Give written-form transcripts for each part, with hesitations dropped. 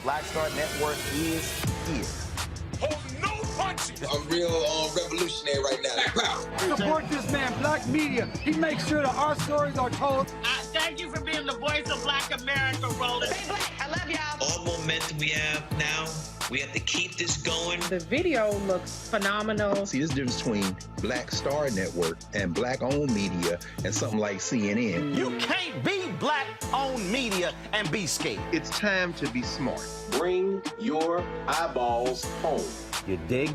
Black Star Network is here. Hold no punches. I'm real revolutionary right now. Support this man, Black Media. He makes sure that our stories are told. Thank you for being the voice of Black America, Roland. Stay black. I love y'all. All momentum we have now, we have to keep this going. The video looks phenomenal. See, there's a difference between Black Star Network and Black-owned media and something like CNN. You can't be Black-owned media and be scared. It's time to be smart. Bring your eyeballs home. You dig?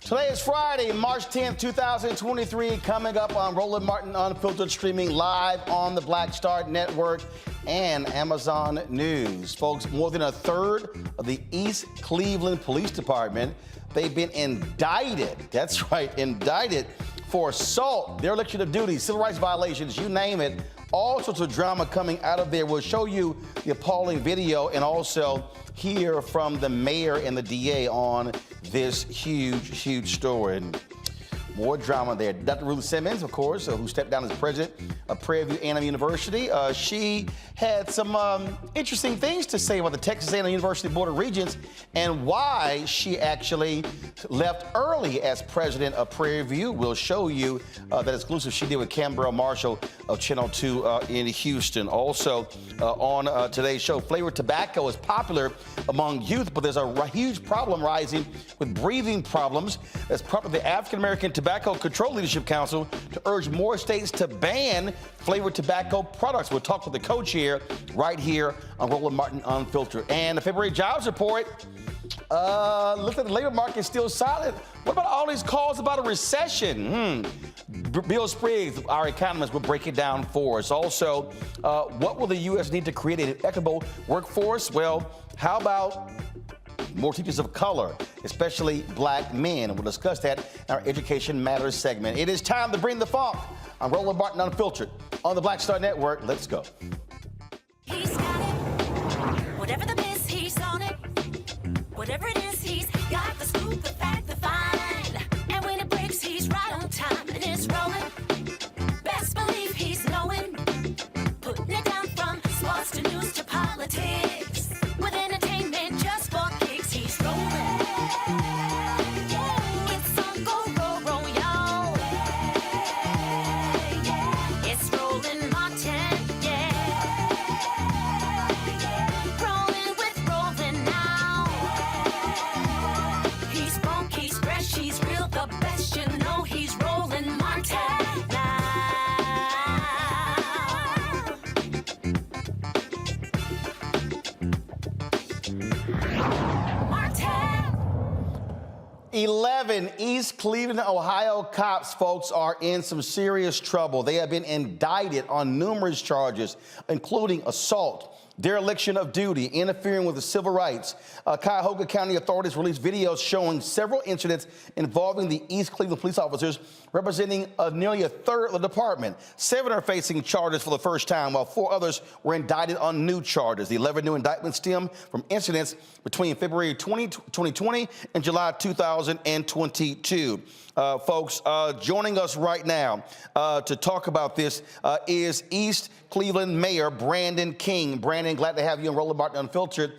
Today is Friday, March 10th, 2023, coming up on Roland Martin Unfiltered, streaming live on the Black Star Network and Amazon News. Folks, more than a third of the East Cleveland Police Department, they've been indicted, that's right, indicted for assault, dereliction of duty, civil rights violations, you name it. All sorts of drama coming out of there. We'll show you the appalling video and also hear from the mayor and the DA on this huge story. And more drama there. Dr. Ruth Simmons, of course, who stepped down as president of Prairie View A&M University. She had some interesting things to say about the Texas A&M University Board of Regents and why she actually left early as president of Prairie View. We'll show you that exclusive she did with Canberra Marshall of Channel 2 in Houston. Also on today's show, flavored tobacco is popular among youth, but there's a huge problem rising with breathing problems. As part of the African American Tobacco Control Leadership Council to urge more states to ban flavored tobacco products. We'll talk with the coach here, right here on Roland Martin Unfiltered. And the February jobs report looks like the labor market is still solid. What about all these calls about a recession? Bill Spriggs, our economist, will break it down for us. Also, what will the U.S. need to create an equitable workforce? Well, how about more teachers of color, especially black men? And we'll discuss that in our Education Matters segment. It is time to bring the funk on Roland Martin Unfiltered on the Black Star Network. Let's go. He's got it. Whatever the miss, he's on it. Whatever it is, he's got the scoop, the fact, the find. And when it breaks, he's right on time and it's rolling. Best believe he's knowing. Putting it down from sports to news to politics. With entertainment just for kicks, he's rolling. It's on go, roll, y'all. It's Roland Martin, rolling with Roland now. He's funk, he's fresh, he's real, the best, you know he's Roland Martin now. 11 East Cleveland, Ohio cops, folks, are in some serious trouble. They have been indicted on numerous charges, including assault, dereliction of duty, interfering with the civil rights. Cuyahoga County authorities released videos showing several incidents involving the East Cleveland police officers, representing nearly a third of the department. 7 are facing charges for the first time, while 4 others were indicted on new charges. The 11 new indictments stem from incidents between February 2020 and July 2022. Folks, joining us right now to talk about this is East Cleveland Mayor Brandon King. Brandon, glad to have you on Roland Martin Unfiltered.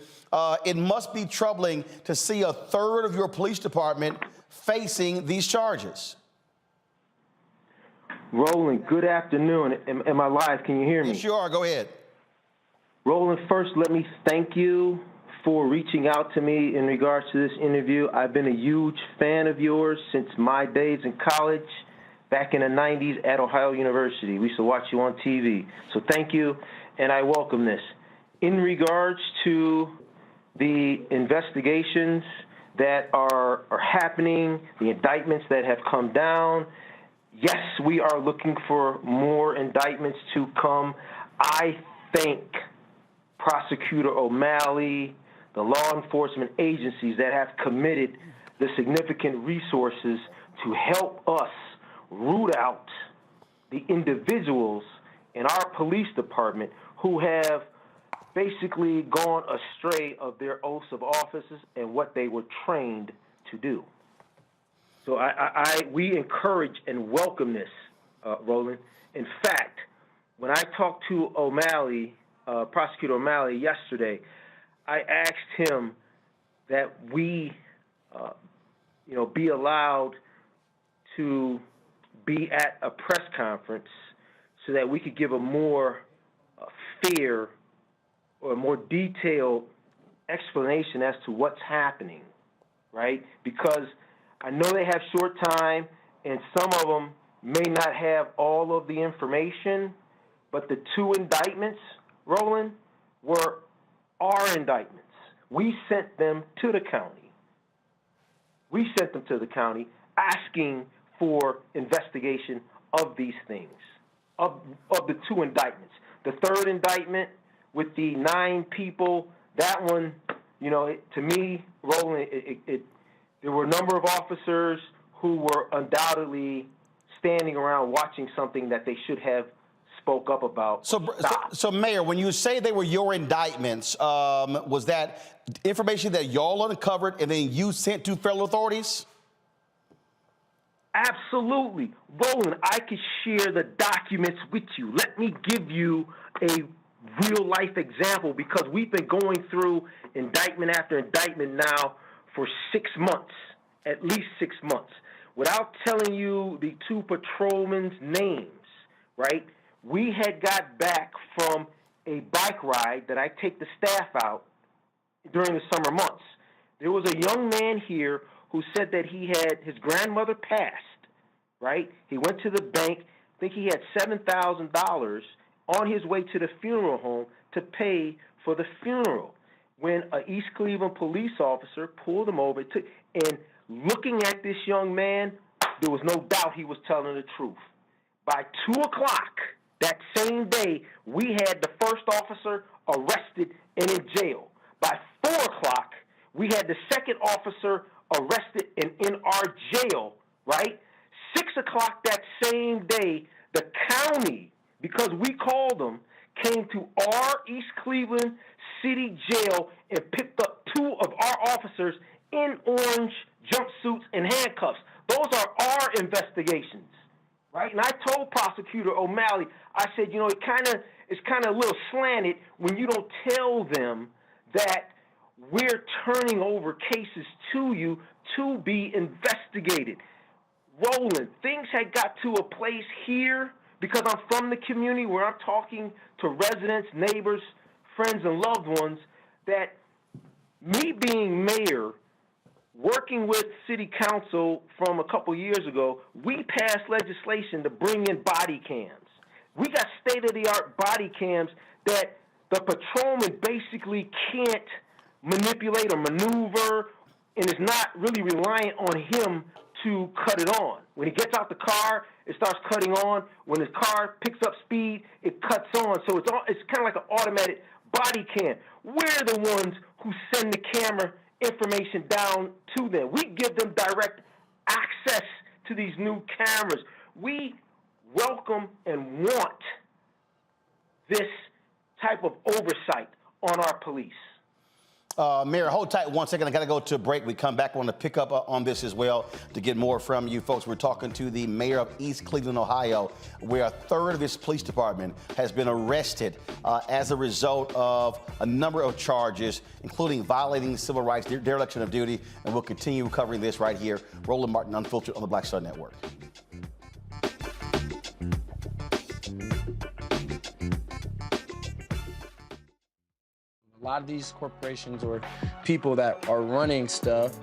It must be troubling to see a third of your police department facing these charges. Roland, good afternoon. Am I live? Can you hear me? Yes, you are. Go ahead. Roland, first, let me thank you for reaching out to me in regards to this interview. I've been a huge fan of yours since my days in college, back in the 90s at Ohio University. We used to watch you on TV. So thank you, and I welcome this. In regards to the investigations that are happening, the indictments that have come down, yes, we are looking for more indictments to come. I thank Prosecutor O'Malley, the law enforcement agencies that have committed the significant resources to help us root out the individuals in our police department who have basically gone astray of their oaths of offices and what they were trained to do. So we encourage and welcome this, Roland. In fact, when I talked to O'Malley, Prosecutor O'Malley yesterday, I asked him that we, be allowed to be at a press conference so that we could give a more fair or a more detailed explanation as to what's happening, right? Because I know they have short time, and some of them may not have all of the information, but the two indictments, Roland, were our indictments. We sent them to the county. We sent them to the county asking for investigation of these things, of the two indictments. The third indictment with the 9 people, that one, to me, Roland, there were a number of officers who were undoubtedly standing around watching something that they should have spoke up about. So, Mayor, when you say they were your indictments, was that information that y'all uncovered and then you sent to federal authorities? Absolutely. Roland, I could share the documents with you. Let me give you a real-life example, because we've been going through indictment after indictment now for 6 months, at least 6 months. Without telling you the 2 patrolmen's names, right, we had got back from a bike ride that I take the staff out during the summer months. There was a young man here who said that he had his grandmother passed, right? He went to the bank, I think he had $7,000 on his way to the funeral home to pay for the funeral. When an East Cleveland police officer pulled him over, and looking at this young man, there was no doubt he was telling the truth. By 2 o'clock that same day, we had the first officer arrested and in jail. By 4 o'clock, we had the second officer arrested and in our jail, right? 6 o'clock that same day, the county, because we called them, came to our East Cleveland City Jail and picked up 2 of our officers in orange jumpsuits and handcuffs. Those are our investigations, right? And I told Prosecutor O'Malley, I said, it's kind of a little slanted when you don't tell them that we're turning over cases to you to be investigated. Roland, things had got to a place here, because I'm from the community where I'm talking to residents, neighbors, friends, and loved ones, that me being mayor, working with city council from a couple years ago, we passed legislation to bring in body cams. We got state-of-the-art body cams that the patrolman basically can't manipulate or maneuver, and is not really reliant on him to cut it on. When he gets out the car, it starts cutting on. When his car picks up speed, it cuts on. So it's kind of like an automatic body cam. We're the ones who send the camera information down to them. We give them direct access to these new cameras. We welcome and want this type of oversight on our police. Mayor, hold tight 1 second. I got to go to a break. We come back. I want to pick up on this as well to get more from you folks. We're talking to the mayor of East Cleveland, Ohio, where a third of his police department has been arrested as a result of a number of charges, including violating civil rights, dereliction of duty. And we'll continue covering this right here. Roland Martin, Unfiltered, on the Black Star Network. A lot of these corporations or people that are running stuff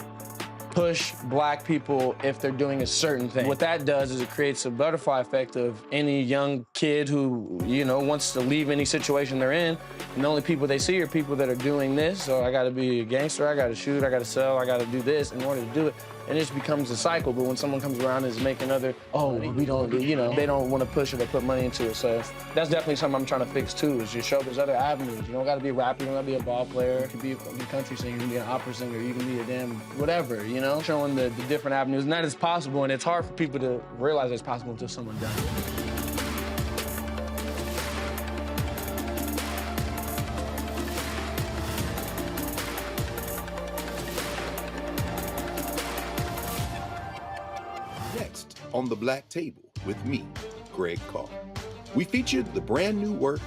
push black people if they're doing a certain thing. What that does is it creates a butterfly effect of any young kid who, wants to leave any situation they're in, and the only people they see are people that are doing this. So I gotta be a gangster, I gotta shoot, I gotta sell, I gotta do this in order to do it. And it just becomes a cycle. But when someone comes around and is making we don't do, they don't want to push it or put money into it. So that's definitely something I'm trying to fix too, is just show there's other avenues. You don't gotta be a rapper, you don't gotta be a ball player, you can be a country singer, you can be an opera singer, you can be a damn whatever, showing the different avenues. And that is possible, and it's hard for people to realize it's possible until someone does it. Next on The Black Table with me, Greg Carr, we featured the brand new work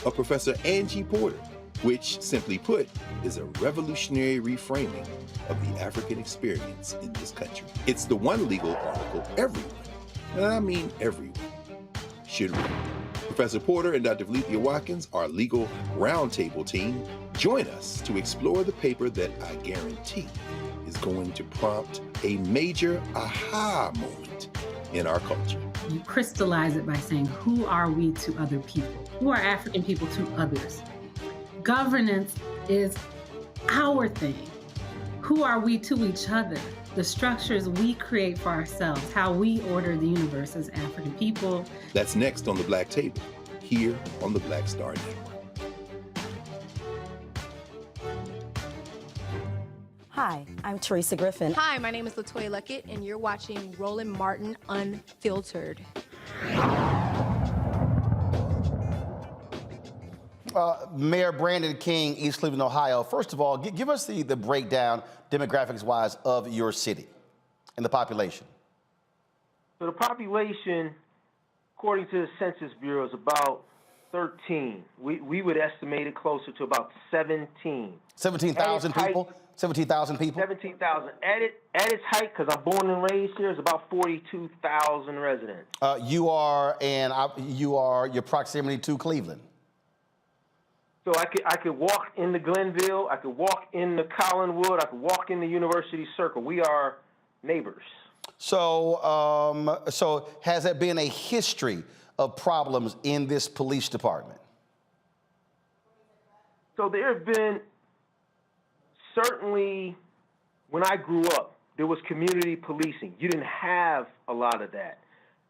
of Professor Angie Porter, which, simply put, is a revolutionary reframing of the African experience in this country. It's the one legal article everyone, and I mean everyone, should read. Professor Porter and Dr. Valencia Watkins, our legal roundtable team, join us to explore the paper that I guarantee is going to prompt a major aha moment in our culture. You crystallize it by saying, who are we to other people? Who are African people to others? Governance is our thing. Who are we to each other? The structures we create for ourselves, how we order the universe as African people. That's next on The Black Table, here on the Black Star Network. Hi, I'm Teresa Griffin. Hi, my name is LaToya Luckett, and you're watching Roland Martin Unfiltered. Mayor Brandon King, East Cleveland, Ohio. First of all, give us the breakdown, demographics-wise, of your city and the population. So the population, according to the Census Bureau, is about 13. We would estimate it closer to about 17. 17,000 people? 17,000 people? 17,000. At its height, because I'm born and raised here, is about 42,000 residents. Your proximity to Cleveland. So I could walk into Glenville, I could walk into Collinwood, I could walk in the University Circle. We are neighbors. So, so has there been a history of problems in this police department? So there have been, certainly when I grew up, there was community policing. You didn't have a lot of that.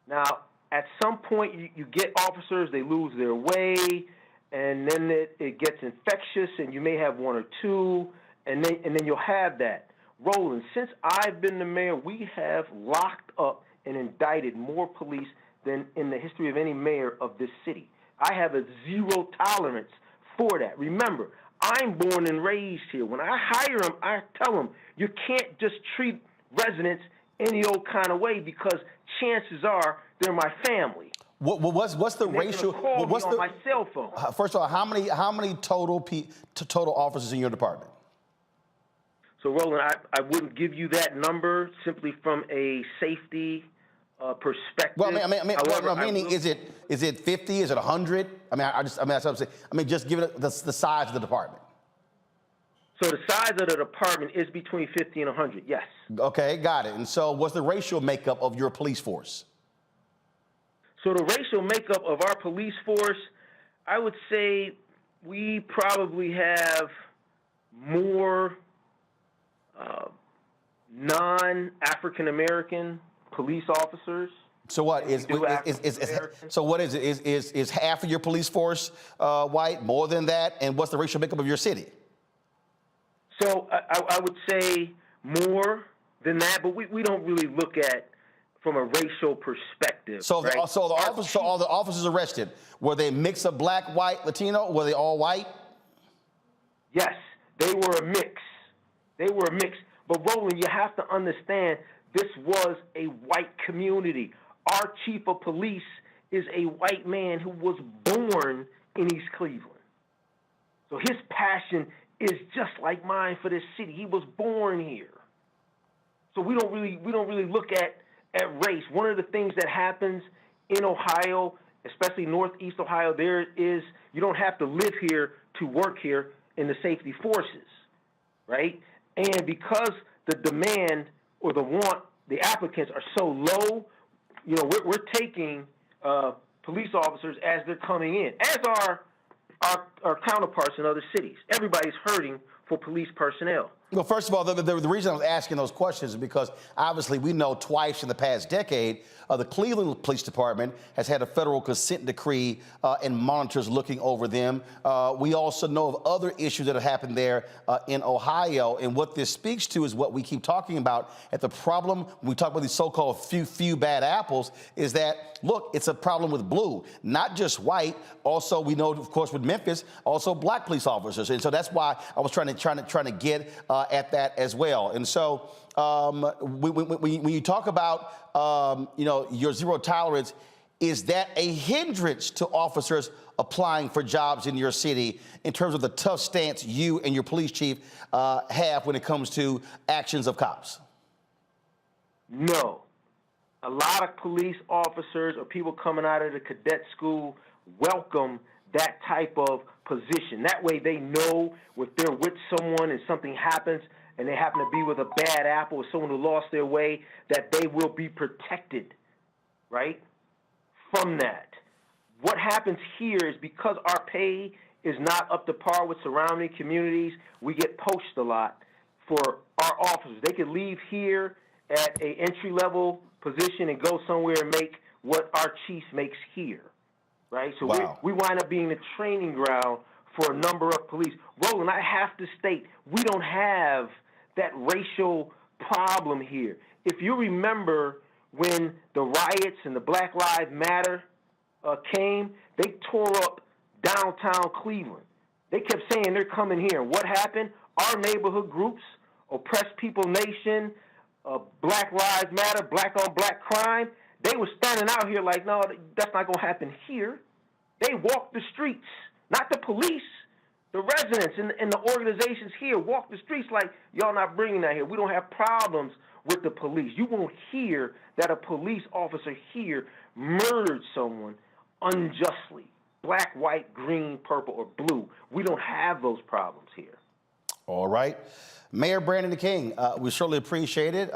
Now, at some point, you get officers, they lose their way, and then it gets infectious, and you may have one or two, and then you'll have that. Roland, since I've been the mayor, we have locked up and indicted more police than in the history of any mayor of this city. I have a zero tolerance for that. Remember, I'm born and raised here. When I hire them, I tell them, you can't just treat residents any old kind of way because chances are they're my family. What's the ratio? What's on my cell phone? First of all, how many total officers in your department? So, Roland, I wouldn't give you that number simply from a safety perspective. Well, meaning is it 50? Is it 100? That's what I'm saying. Just give it the size of the department. So the size of the department is between 50 and 100. Yes. Okay, got it. And so, what's the racial makeup of your police force? So the racial makeup of our police force, I would say we probably have more non-African American police officers. So what is it? Is half of your police force white? More than that? And what's the racial makeup of your city? So I would say more than that, but we don't really look at from a racial perspective. So, right? All the officers arrested, were they a mix of black, white, Latino? Were they all white? Yes, they were a mix. They were a mix. But Roland, you have to understand, this was a white community. Our chief of police is a white man who was born in East Cleveland. So his passion is just like mine for this city. He was born here. So we don't really look at race. One of the things that happens in Ohio, especially Northeast Ohio, you don't have to live here to work here. in the safety forces, right? And because the demand or the want, the applicants are so low, you know, we're taking police officers as they're coming in, as are our counterparts in other cities. Everybody's hurting for police personnel. Well, first of all, the reason I was asking those questions is because obviously we know twice in the past decade, the Cleveland Police Department has had a federal consent decree and monitors looking over them. We also know of other issues that have happened there in Ohio. And what this speaks to is what we keep talking about. At the problem, when we talk about these so-called few bad apples, is that, look, it's a problem with blue, not just white. Also, we know, of course, with Memphis, also black police officers. And so that's why I was trying to get at that as well. And so when you talk about, you know, your zero tolerance, is that a hindrance to officers applying for jobs in your city in terms of the tough stance you and your police chief have when it comes to actions of cops? No. A lot of police officers or people coming out of the cadet school welcome that type of position. That way they know if they're with someone and something happens and they happen to be with a bad apple or someone who lost their way, that they will be protected, right, from that. What happens here is because our pay is not up to par with surrounding communities, we get poached a lot for our officers. They could leave here at an entry-level position and go somewhere and make what our chief makes here, right? So wow. we wind up being the training ground for a number of police. Roland, I have to state, we don't have that racial problem here. If you remember when the riots and the Black Lives Matter came, they tore up downtown Cleveland. They kept saying they're coming here. And what happened? Our neighborhood groups, Oppressed People Nation, Black Lives Matter, Black on Black Crime, they were standing out here like, no, that's not going to happen here. They walked the streets, not the police. The residents and the organizations here walk the streets like, y'all not bringing that here. We don't have problems with the police. You won't hear that a police officer here murdered someone unjustly. Black, white, green, purple, or blue. We don't have those problems here. All right. Mayor Brandon King, we certainly appreciate it.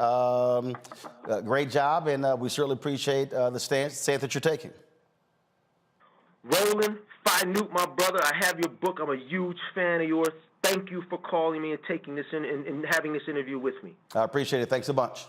Great job, and we certainly appreciate the stance that you're taking. Roland, Newt, my brother, I have your book. I'm a huge fan of yours. Thank you for calling me and taking this in and having this interview with me. I appreciate it. Thanks a bunch.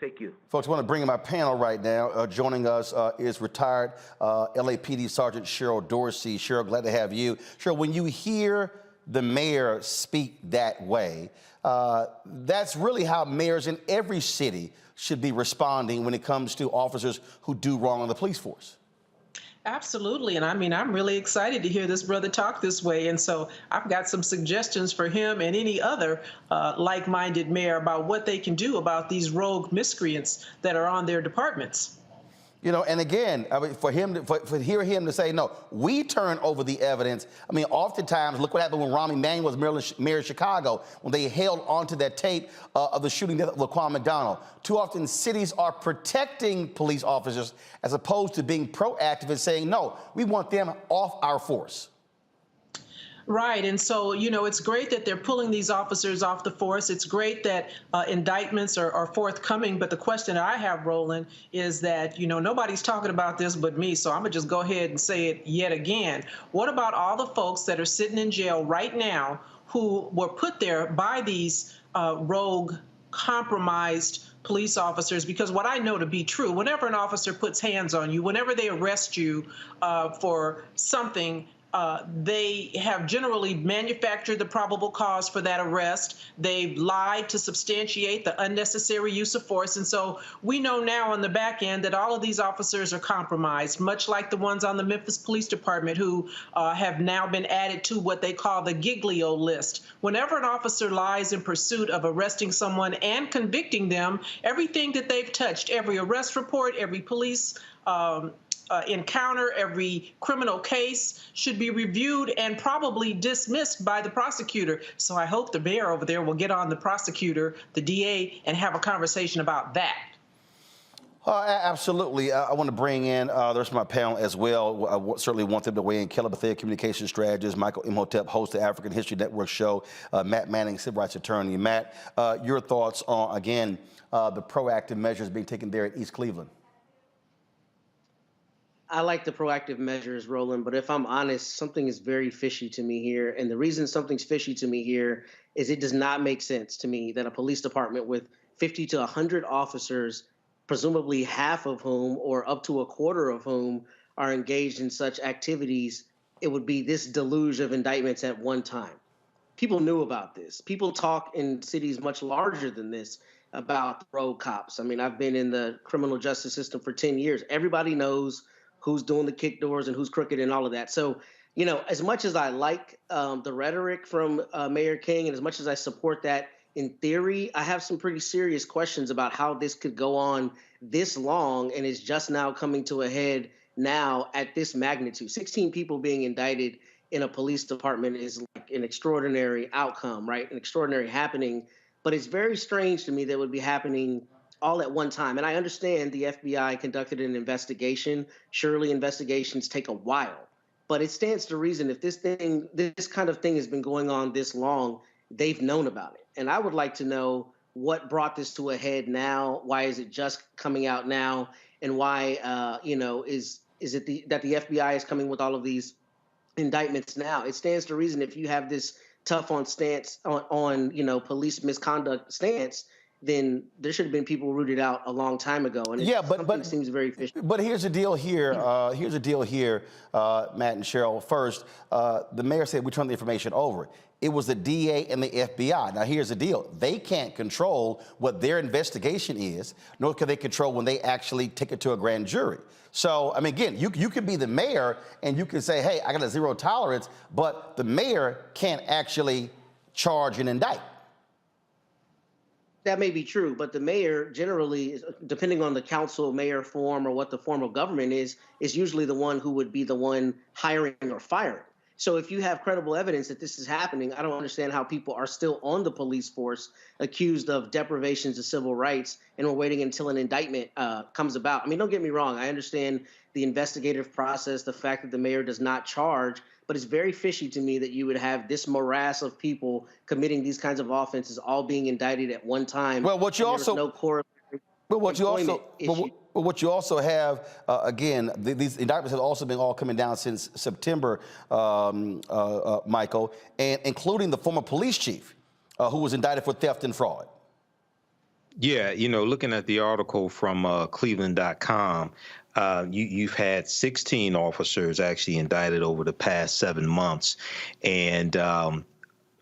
Thank you. Folks, I want to bring in my panel right now. Joining us is retired LAPD Sergeant Cheryl Dorsey. Cheryl, glad to have you. Cheryl, when you hear the mayor speak that way, that's really how mayors in every city should be responding when it comes to officers who do wrong on the police force. Absolutely. And I mean, I'm really excited to hear this brother talk this way. And so I've got some suggestions for him and any other like-minded mayor about what they can do about these rogue miscreants that are on their departments. You know, and again, I mean, for hear him to say, no, we turn over the evidence. I mean, oftentimes, look what happened when Rahm Emanuel was mayor of Chicago, when they held onto that tape of the shooting death of Laquan McDonald. Too often, cities are protecting police officers as opposed to being proactive and saying, no, we want them off our force. Right. And so, you know, it's great that they're pulling these officers off the force. It's great that indictments are forthcoming. But the question I have, Roland, is that, you know, nobody's talking about this but me. So I'm going to just go ahead and say it yet again. What about all the folks that are sitting in jail right now who were put there by these rogue, compromised police officers? Because what I know to be true, whenever an officer puts hands on you, whenever they arrest you for something, they have generally manufactured the probable cause for that arrest. They've lied to substantiate the unnecessary use of force. And so we know now on the back end that all of these officers are compromised, much like the ones on the Memphis Police Department who have now been added to what they call the Giglio list. Whenever an officer lies in pursuit of arresting someone and convicting them, everything that they've touched, every arrest report, every police encounter, every criminal case should be reviewed and probably dismissed by the prosecutor. So I hope the mayor over there will get on the prosecutor, the DA, and have a conversation about that. Absolutely. I want to bring in the rest of my panel as well. I certainly want them to weigh in. Kelly Bethea, communication strategist. Michael Imhotep, host of the African History Network show. Matt Manning, civil rights attorney. Matt, your thoughts on, again, the proactive measures being taken there at East Cleveland? I like the proactive measures, Roland, but if I'm honest, something is very fishy to me here. And the reason something's fishy to me here is it does not make sense to me that a police department with 50 to 100 officers, presumably half of whom or up to a quarter of whom are engaged in such activities, it would be this deluge of indictments at one time. People knew about this. People talk in cities much larger than this about road cops. I mean, I've been in the criminal justice system for 10 years. Everybody knows who's doing the kick doors and who's crooked and all of that. So, you know, as much as I like the rhetoric from Mayor King and as much as I support that in theory, I have some pretty serious questions about how this could go on this long and is just now coming to a head now at this magnitude. 16 people being indicted in a police department is like an extraordinary outcome, right? An extraordinary happening. But it's very strange to me that it would be happening all at one time. And I understand the FBI conducted an investigation. Surely investigations take a while. But it stands to reason if this kind of thing has been going on this long, they've known about it. And I would like to know what brought this to a head now. Why is it just coming out now? And why, you know, is it that the FBI is coming with all of these indictments now? It stands to reason if you have this tough on stance on you know, police misconduct stance, then there should have been people rooted out a long time ago. And yeah, but seems very fishy. But here's the deal here. Here's the deal here, Matt and Cheryl. First, the mayor said we turned the information over. It was the DA and the FBI. Now, here's the deal. They can't control what their investigation is, nor can they control when they actually take it to a grand jury. So, I mean, again, you could be the mayor and you can say, hey, I got a zero tolerance, but the mayor can't actually charge and indict. That may be true, but the mayor generally, depending on the council mayor form or what the form of government is usually the one who would be the one hiring or firing. So if you have credible evidence that this is happening, I don't understand how people are still on the police force accused of deprivations of civil rights and we're waiting until an indictment comes about. I mean, don't get me wrong. I understand the investigative process, the fact that the mayor does not charge, but it's very fishy to me that you would have this morass of people committing these kinds of offenses all being indicted at one time. Well, what you also no corollary. But what you also have, again, these indictments have also been all coming down since September, Michael, and including the former police chief who was indicted for theft and fraud. Yeah, you know, looking at the article from Cleveland.com, you've had 16 officers actually indicted over the past 7 months. And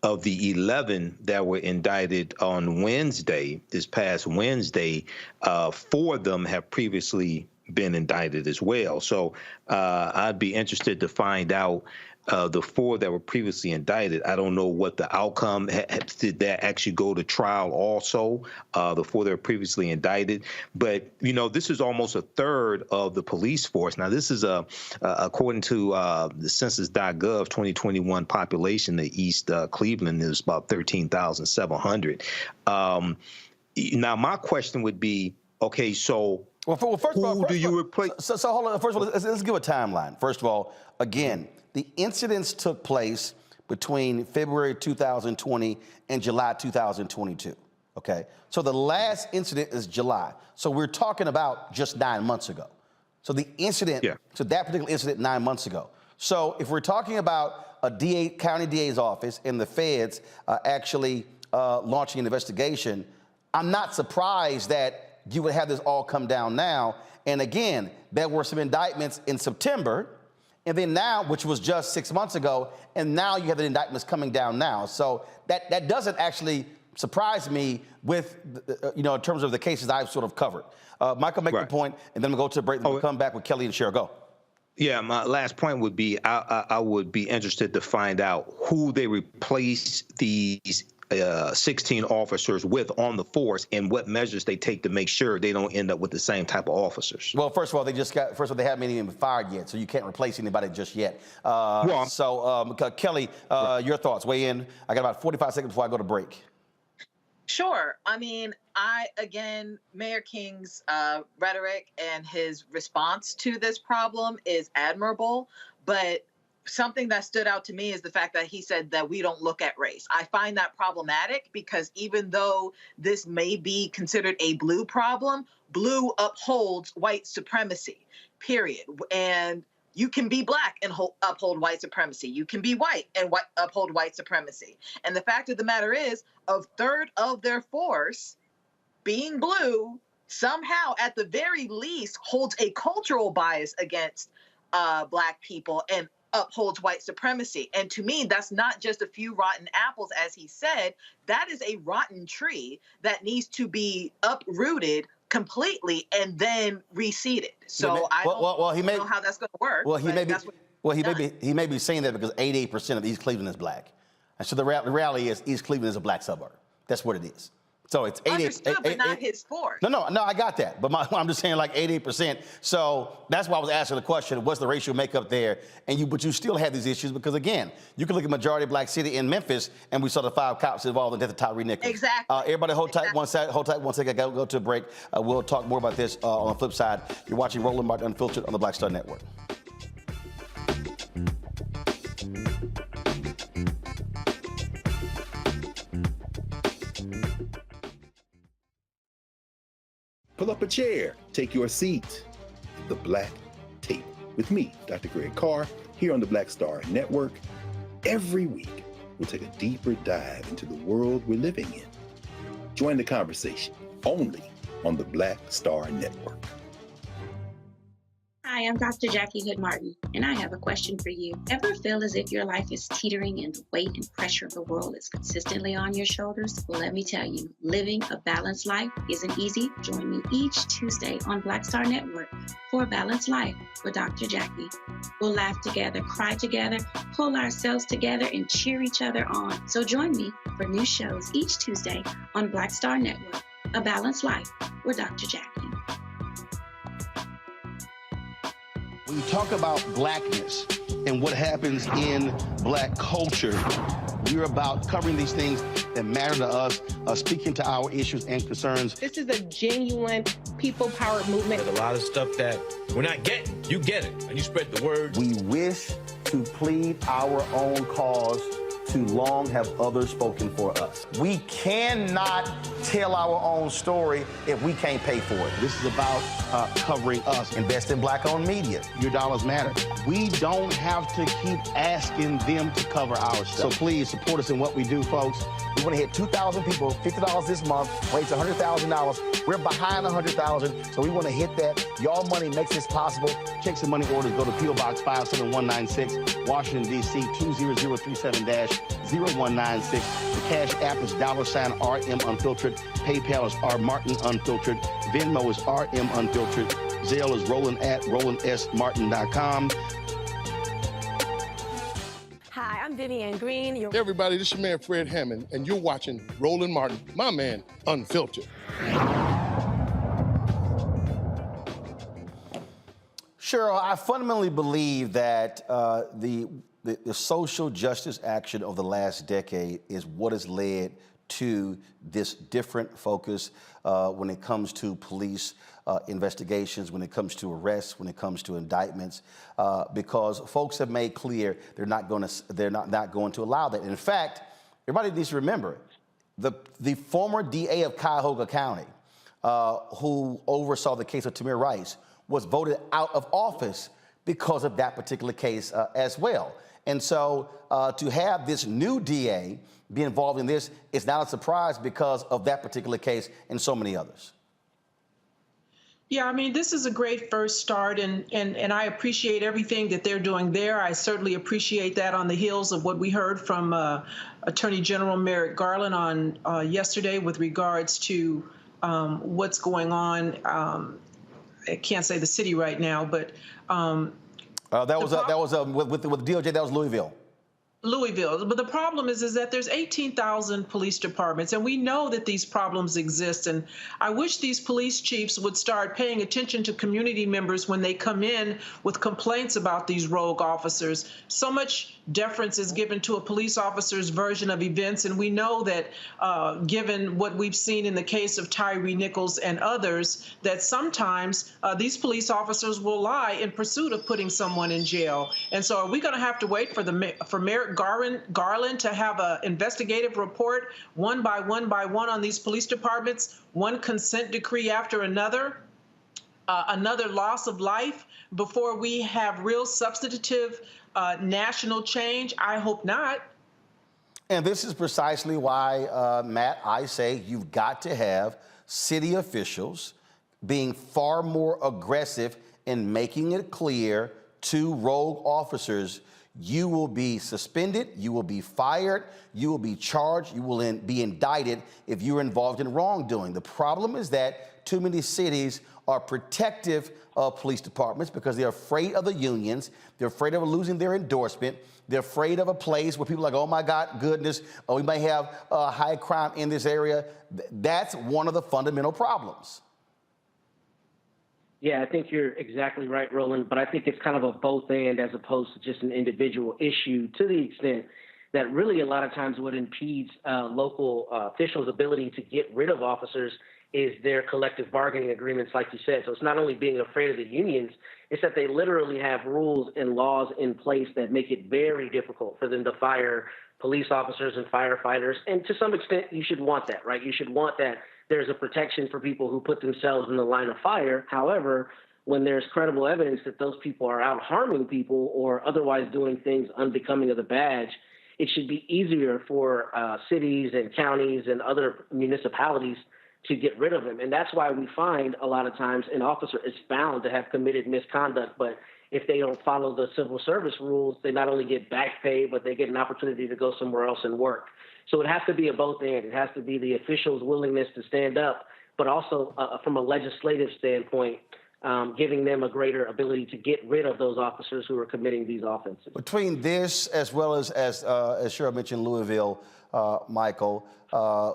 of the 11 that were indicted on Wednesday, this past Wednesday, 4 of them have previously been indicted as well. So I'd be interested to find out the 4 that were previously indicted. I don't know what the outcome did that actually go to trial also, the 4 that were previously indicted. But, you know, this is almost a third of the police force. Now, this is according to the census.gov 2021 population, the East Cleveland is about 13,700. Now, my question would be, okay, so first of all, do you replace? So hold on. First of all, let's give a timeline. First of all, again, the incidents took place between February 2020 and July 2022, okay? So the last incident is July. So we're talking about just 9 months ago. So the incident, so that particular incident 9 months ago. So if we're talking about a county DA's office and the feds actually launching an investigation, I'm not surprised that you would have this all come down now. And again, there were some indictments in September, and then now, which was just 6 months ago, and now you have the indictments coming down now. So that doesn't actually surprise me with, you know, in terms of the cases I've sort of covered. Michael, make your point, and then we'll go to a break, and we'll come back with Kelly and Cheryl. Go. Yeah, my last point would be I would be interested to find out who they replace these 16 officers with on the force and what measures they take to make sure they don't end up with the same type of officers. Well, first of all, they haven't even fired yet, so you can't replace anybody just yet. Kelly, your thoughts, weigh in. I got about 45 seconds before I go to break. Sure. I mean, Mayor King's rhetoric and his response to this problem is admirable, but something that stood out to me is the fact that he said that we don't look at race. I find that problematic because even though this may be considered a blue problem, blue upholds white supremacy, period. And you can be black and uphold white supremacy. You can be white and uphold white supremacy. And the fact of the matter is, a third of their force being blue somehow, at the very least, holds a cultural bias against black people and upholds white supremacy. And to me, that's not just a few rotten apples, as he said. That is a rotten tree that needs to be uprooted completely and then reseeded. So I don't know how that's going to work. Well, he may be saying that because 88% of East Cleveland is black, and so the reality is East Cleveland is a black suburb. That's what it is. So it's 88%. Understood, but not his force. No, I got that. But I'm just saying like 88%. So that's why I was asking the question, what's the racial makeup there? But you still have these issues because, again, you can look at majority black city in Memphis, and we saw the 5 cops involved in the death of Tyree Nichols. Exactly. Everybody hold tight one second. I got to go to a break. We'll talk more about this on the flip side. You're watching Roland Martin Unfiltered on the Black Star Network. Pull up a chair, take your seat at the Black Table with me, Dr. Greg Carr, here on the Black Star Network. Every week, we'll take a deeper dive into the world we're living in. Join the conversation only on the Black Star Network. Hi, I'm Dr. Jackie Hood Martin, and I have a question for you. Ever feel as if your life is teetering and the weight and pressure of the world is consistently on your shoulders? Well, let me tell you, living a balanced life isn't easy. Join me each Tuesday on Black Star Network for A Balanced Life with Dr. Jackie. We'll laugh together, cry together, pull ourselves together, and cheer each other on. So join me for new shows each Tuesday on Black Star Network, A Balanced Life with Dr. Jackie. When you talk about blackness and what happens in black culture, we're about covering these things that matter to us, speaking to our issues and concerns. This is a genuine people-powered movement. There's a lot of stuff that we're not getting. You get it, and you spread the word. We wish to plead our own cause. Too long have others spoken for us. We cannot tell our own story if we can't pay for it. This is about covering us. Invest in black-owned media. Your dollars matter. We don't have to keep asking them to cover our stuff. So please support us in what we do, folks. We want to hit 2,000 people, $50 this month, raise $100,000. We're behind $100,000, so we want to hit that. Y'all money makes this possible. Check some money orders. Go to P.O. Box 57196, Washington, D.C. 20037-0196. The Cash App is $RM Unfiltered. PayPal is R Martin Unfiltered. Venmo is RM Unfiltered. Zelle is Roland at RolandSMartin.com. Hi, I'm Vivian Green. Hey everybody, this is your man Fred Hammond, and you're watching Roland Martin, my man, Unfiltered. Cheryl, I fundamentally believe that the social justice action of the last decade is what has led to this different focus when it comes to police investigations, when it comes to arrests, when it comes to indictments, because folks have made clear they're not going to allow that. In fact, everybody needs to remember the former DA of Cuyahoga County, who oversaw the case of Tamir Rice, was voted out of office because of that particular case as well. And so to have this new DA be involved in this is not a surprise because of that particular case and so many others. Yeah, I mean, this is a great first start, and I appreciate everything that they're doing there. I certainly appreciate that on the heels of what we heard from Attorney General Merrick Garland on yesterday with regards to what's going on. I can't say the city right now, but that was with DOJ. That was Louisville. But the problem is that there's 18,000 police departments, and we know that these problems exist. And I wish these police chiefs would start paying attention to community members when they come in with complaints about these rogue officers. So much deference is given to a police officer's version of events. And we know that given what we've seen in the case of Tyree Nichols and others, that sometimes these police officers will lie in pursuit of putting someone in jail. And so are we going to have to wait for Merrick Garland to have an investigative report one by one on these police departments, one consent decree after another, another loss of life, before we have real substantive national change? I hope not. And this is precisely why, Matt, I say you've got to have city officials being far more aggressive in making it clear to rogue officers, you will be suspended, you will be fired, you will be charged, you will be indicted if you're involved in wrongdoing. The problem is that too many cities are protective of police departments because they're afraid of the unions, they're afraid of losing their endorsement, they're afraid of a place where people are like, oh my God, goodness, we may have high crime in this area. That's one of the fundamental problems. Yeah, I think you're exactly right, Roland, but I think it's kind of a both and as opposed to just an individual issue, to the extent that really a lot of times what impedes local officials' ability to get rid of officers is their collective bargaining agreements, like you said. So it's not only being afraid of the unions, it's that they literally have rules and laws in place that make it very difficult for them to fire police officers and firefighters. And to some extent, you should want that, right? You should want that there's a protection for people who put themselves in the line of fire. However, when there's credible evidence that those people are out harming people or otherwise doing things unbecoming of the badge, it should be easier for cities and counties and other municipalities to get rid of them. And that's why we find a lot of times an officer is found to have committed misconduct, but if they don't follow the civil service rules, they not only get back pay, but they get an opportunity to go somewhere else and work. So it has to be a both and. It has to be the officials' willingness to stand up, but also from a legislative standpoint, giving them a greater ability to get rid of those officers who are committing these offenses. Between this, as well as Cheryl mentioned, Louisville, Michael,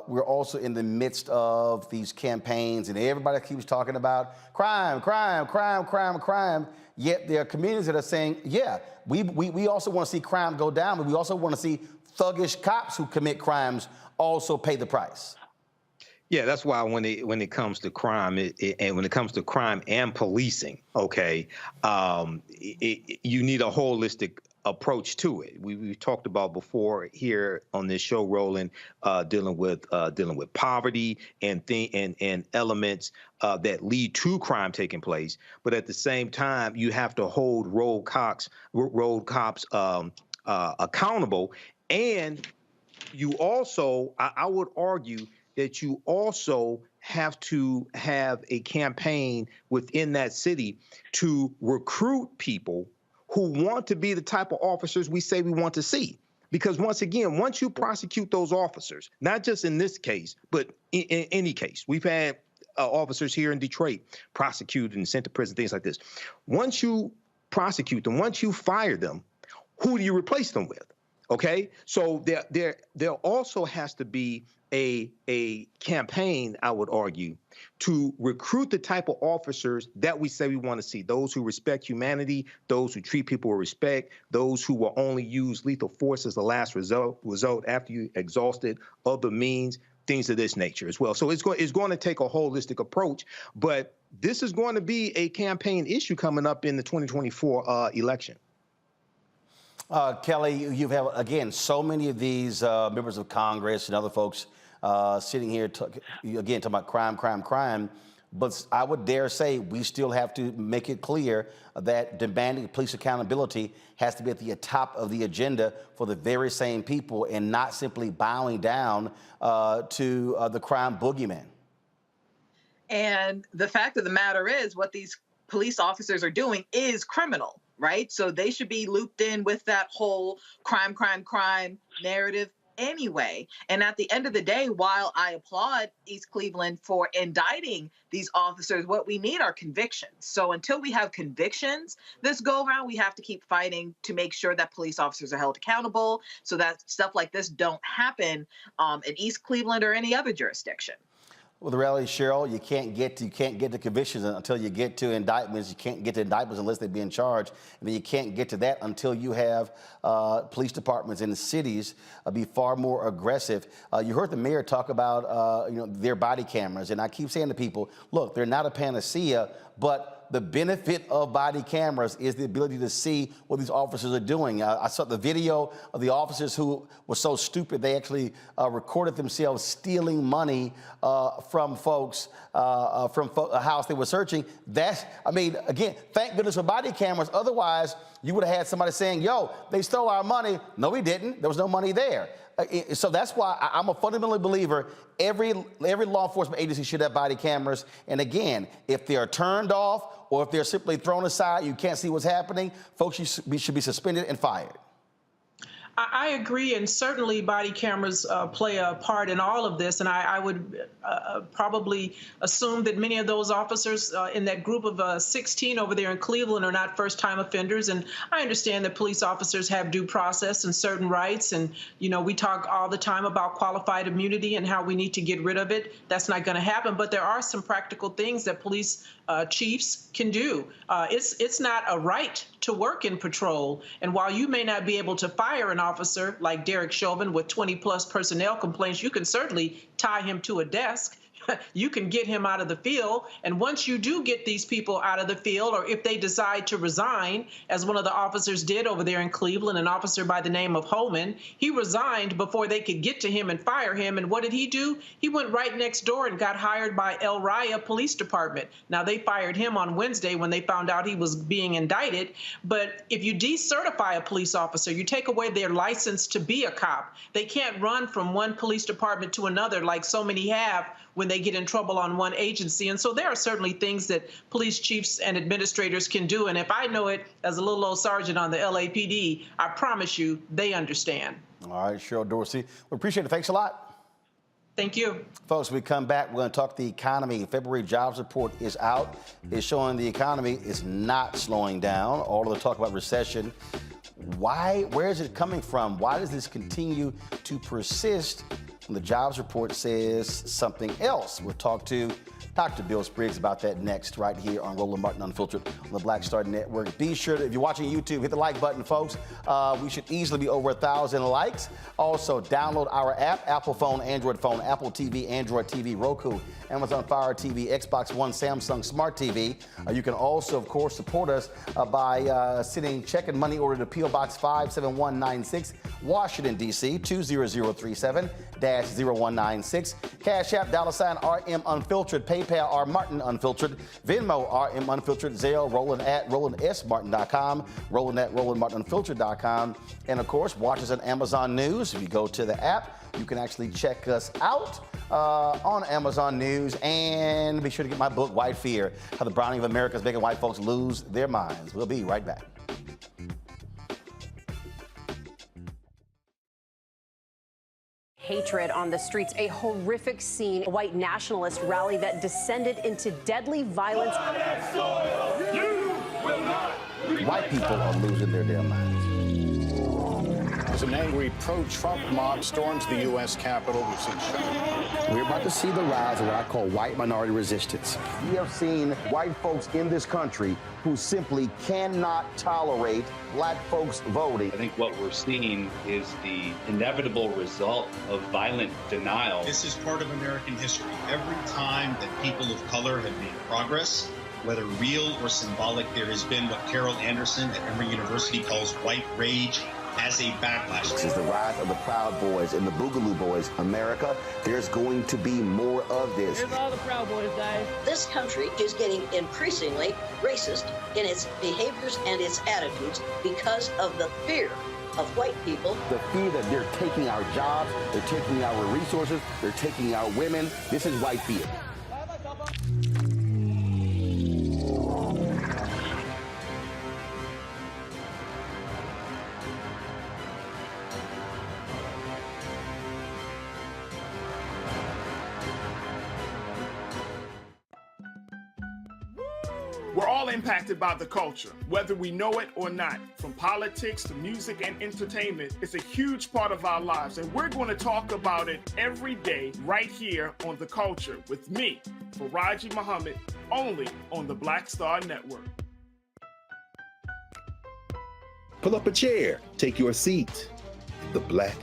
we're also in the midst of these campaigns, and everybody keeps talking about crime, crime, crime, crime, crime. Yet there are communities that are saying, yeah, we also want to see crime go down, but we also want to see thuggish cops who commit crimes also pay the price. Yeah, that's why when it comes to crime, and when it comes to crime and policing, okay, you need a holistic approach to it. We talked about before here on this show, Roland, dealing with poverty and elements that lead to crime taking place. But at the same time, you have to hold rogue cops accountable. And you also, I would argue that you also have to have a campaign within that city to recruit people who want to be the type of officers we say we want to see. Because once again, once you prosecute those officers, not just in this case, but in any case, we've had officers here in Detroit prosecuted and sent to prison, things like this. Once you prosecute them, once you fire them, who do you replace them with? Okay, so there also has to be a campaign, I would argue, to recruit the type of officers that we say we want to see, those who respect humanity, those who treat people with respect, those who will only use lethal force as the last result after you exhausted other means, things of this nature as well. So it's going to take a holistic approach, but this is going to be a campaign issue coming up in the 2024 election. Kelly, you've had, again, so many of these members of Congress and other folks sitting here, again, talking about crime, crime, crime. But I would dare say we still have to make it clear that demanding police accountability has to be at the top of the agenda for the very same people and not simply bowing down to the crime boogeyman. And the fact of the matter is what these police officers are doing is criminal, right? So they should be looped in with that whole crime, crime, crime narrative anyway. And at the end of the day, while I applaud East Cleveland for indicting these officers, what we need are convictions. So until we have convictions this go around, we have to keep fighting to make sure that police officers are held accountable so that stuff like this don't happen in East Cleveland or any other jurisdiction. Well, the reality, Cheryl, you can't get to convictions until you get to indictments. You can't get to indictments unless they're being charged. And then you can't get to that until you have police departments in the cities be far more aggressive. You heard the mayor talk about their body cameras, and I keep saying to people, look, they're not a panacea, but the benefit of body cameras is the ability to see what these officers are doing. I saw the video of the officers who were so stupid they actually recorded themselves stealing money from folks from a house they were searching. Again, thank goodness for body cameras. Otherwise, you would have had somebody saying, yo, they stole our money. No, we didn't. There was no money there. So that's why I'm a fundamental believer every law enforcement agency should have body cameras. And again, if they are turned off or if they're simply thrown aside, you can't see what's happening, folks should be suspended and fired. I agree, and certainly body cameras play a part in all of this, and I would probably assume that many of those officers in that group of 16 over there in Cleveland are not first-time offenders, and I understand that police officers have due process and certain rights, and we talk all the time about qualified immunity and how we need to get rid of it. That's not going to happen, but there are some practical things that police chiefs can do. It's not a right to work in patrol, and while you may not be able to fire an officer like Derek Chauvin with 20+ personnel complaints, you can certainly tie him to a desk. You can get him out of the field. And once you do get these people out of the field, or if they decide to resign, as one of the officers did over there in Cleveland, an officer by the name of Holman, he resigned before they could get to him and fire him. And what did he do? He went right next door and got hired by El Raya Police Department. Now, they fired him on Wednesday when they found out he was being indicted. But if you decertify a police officer, you take away their license to be a cop. They can't run from one police department to another like so many have when they get in trouble on one agency. And so there are certainly things that police chiefs and administrators can do. And if I know it as a little old sergeant on the LAPD, I promise you they understand. All right, Cheryl Dorsey, we appreciate it. Thanks a lot. Thank you. Folks, when we come back, we're going to talk the economy. February jobs report is out. It's showing the economy is not slowing down. All of the talk about recession. Why? Where is it coming from? Why does this continue to persist? The jobs report says something else. We'll talk to Dr. Bill Spriggs about that next, right here on Roland Martin Unfiltered on the Black Star Network. Be sure to, if you're watching YouTube, hit the like button, folks. We should easily be over 1,000 likes. Also, download our app, Apple phone, Android phone, Apple TV, Android TV, Roku, Amazon Fire TV, Xbox One, Samsung Smart TV. You can also, of course, support us by sending check and money order to P.O. Box 57196, Washington, D.C., 20037-0196. Cash App, $RM Unfiltered, PayPal, R Martin Unfiltered, Venmo, RM Unfiltered, Zelle, Roland at RolandSMartin.com, Roland at RolandMartinUnfiltered.com. And of course, watch us on Amazon News. If you go to the app, you can actually check us out on Amazon News. And be sure to get my book, White Fear, How the Browning of America is Making White Folks Lose Their Minds. We'll be right back. Hatred on the streets, a horrific scene, a white nationalist rally that descended into deadly violence. White people are losing their damn minds. As an angry pro-Trump mob storms the U.S. Capitol, we've seen We're about to see the rise of what I call white minority resistance. We have seen white folks in this country who simply cannot tolerate black folks voting. I think what we're seeing is the inevitable result of violent denial. This is part of American history. Every time that people of color have made progress, whether real or symbolic, there has been what Carol Anderson at Emory University calls white rage as a backlash. This is the rise of the Proud Boys and the Boogaloo Boys. America, there's going to be more of this. Here's all the Proud Boys, guys. This country is getting increasingly racist in its behaviors and its attitudes because of the fear of white people. The fear that they're taking our jobs, they're taking our resources, they're taking our women. This is white fear. We're all impacted by the culture, whether we know it or not. From politics to music and entertainment, it's a huge part of our lives, and we're going to talk about it every day right here on The Culture with me, Faraji Muhammad, only on the Black Star Network. Pull up a chair, take your seat. The Black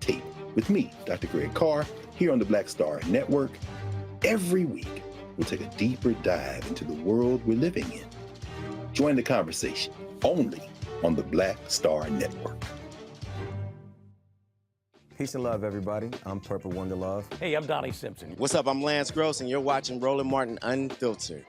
Table with me, Dr. Greg Carr, here on the Black Star Network. Every week, we'll take a deeper dive into the world we're living in. Join the conversation only on the Black Star Network. Peace and love, everybody. I'm Purple Wonder Love. Hey, I'm Donnie Simpson. What's up? I'm Lance Gross, and you're watching Roland Martin Unfiltered.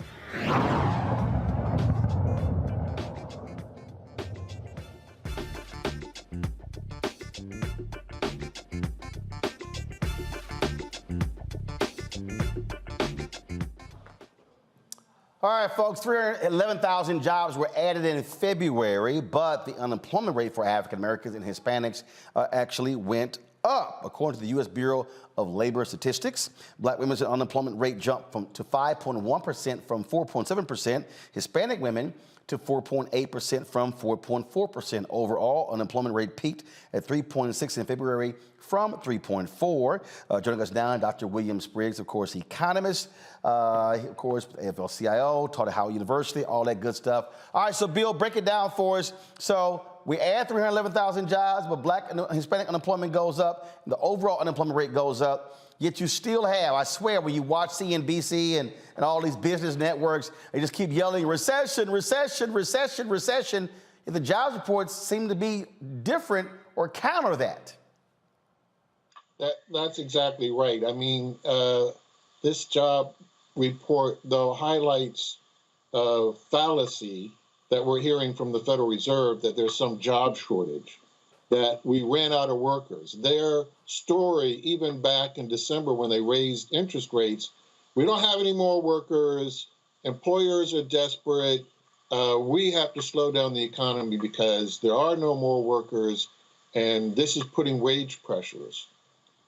All right, folks, 311,000 jobs were added in February, but the unemployment rate for African Americans and Hispanics actually went up. According to the U.S. Bureau of Labor Statistics, Black women's unemployment rate jumped to 5.1% from 4.7%. Hispanic women to 4.8% from 4.4%. Overall, unemployment rate peaked at 3.6 in February from 3.4. Joining us now, Dr. William Spriggs, of course, economist, of course, AFL-CIO, taught at Howard University, all that good stuff. All right, so Bill, break it down for us. So we add 311,000 jobs, but Black and Hispanic unemployment goes up, and the overall unemployment rate goes up. Yet you still have, I swear, when you watch CNBC and all these business networks, they just keep yelling, recession, recession, recession, recession. And the jobs reports seem to be different or counter that. That's exactly right. I mean, this job report, though, highlights a fallacy that we're hearing from the Federal Reserve that there's some job shortage, that we ran out of workers. Their story, even back in December when they raised interest rates, we don't have any more workers, employers are desperate, we have to slow down the economy because there are no more workers, and this is putting wage pressures.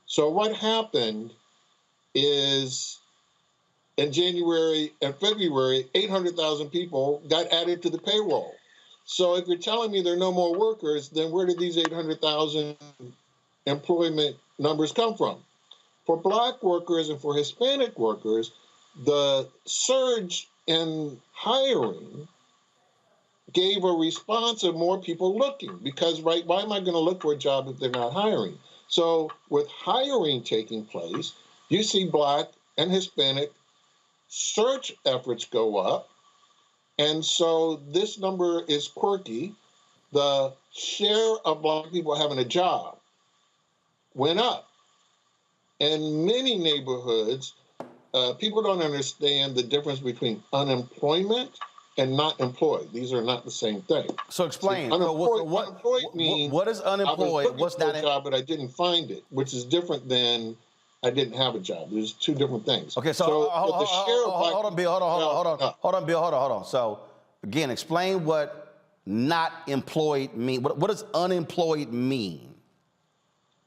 So what happened is in January and February, 800,000 people got added to the payroll. So if you're telling me there are no more workers, then where did these 800,000 employment numbers come from? For Black workers and for Hispanic workers, the surge in hiring gave a response of more people looking because, right, why am I going to look for a job if they're not hiring? So with hiring taking place, you see Black and Hispanic search efforts go up. And so this number is quirky. The share of Black people having a job went up. In many neighborhoods, people don't understand the difference between unemployment and not employed. These are not the same thing. So explain. Unemployed means what is unemployed? What's not a job, but I didn't find it, which is different than I didn't have a job. There's two different things. Okay, so hold on, Bill. Hold on. So again, explain what not employed mean. What does unemployed mean?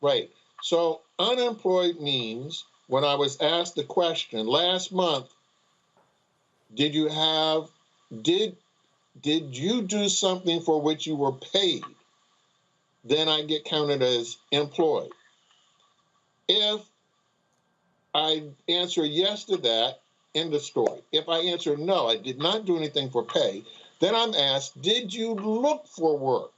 Right. So unemployed means, when I was asked the question last month, did you do something for which you were paid? Then I get counted as employed. If I answer yes to that, end of story. If I answer no, I did not do anything for pay, then I'm asked, did you look for work?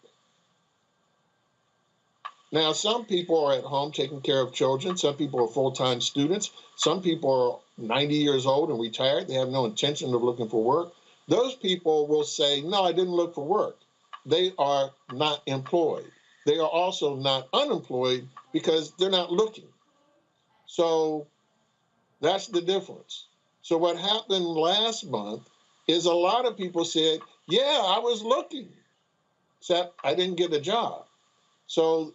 Now, some people are at home taking care of children. Some people are full-time students. Some people are 90 years old and retired. They have no intention of looking for work. Those people will say, no, I didn't look for work. They are not employed. They are also not unemployed because they're not looking. So that's the difference. So what happened last month is a lot of people said, yeah, I was looking, except I didn't get a job. So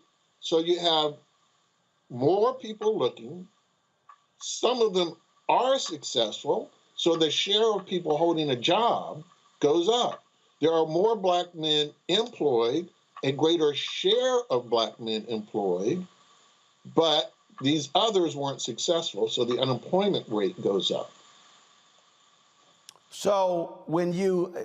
you have more people looking. Some of them are successful, so the share of people holding a job goes up. There are more Black men employed, a greater share of Black men employed, but these others weren't successful, so the unemployment rate goes up. So when you,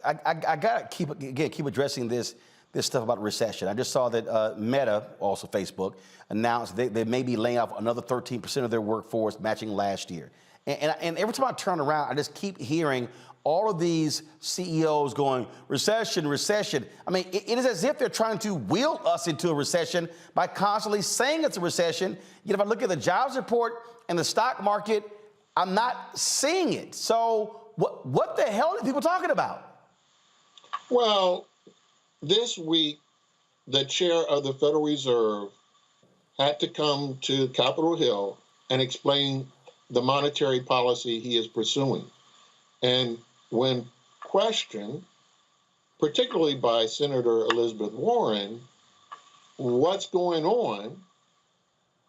I gotta keep addressing this stuff about recession. I just saw that Meta, also Facebook, announced they may be laying off another 13% of their workforce, matching last year. And every time I turn around, I just keep hearing all of these CEOs going, recession, recession. I mean, it is as if they're trying to will us into a recession by constantly saying it's a recession. Yet if I look at the jobs report and the stock market, I'm not seeing it. So what the hell are people talking about? Well, this week, the chair of the Federal Reserve had to come to Capitol Hill and explain the monetary policy he is pursuing. And when questioned, particularly by Senator Elizabeth Warren, what's going on,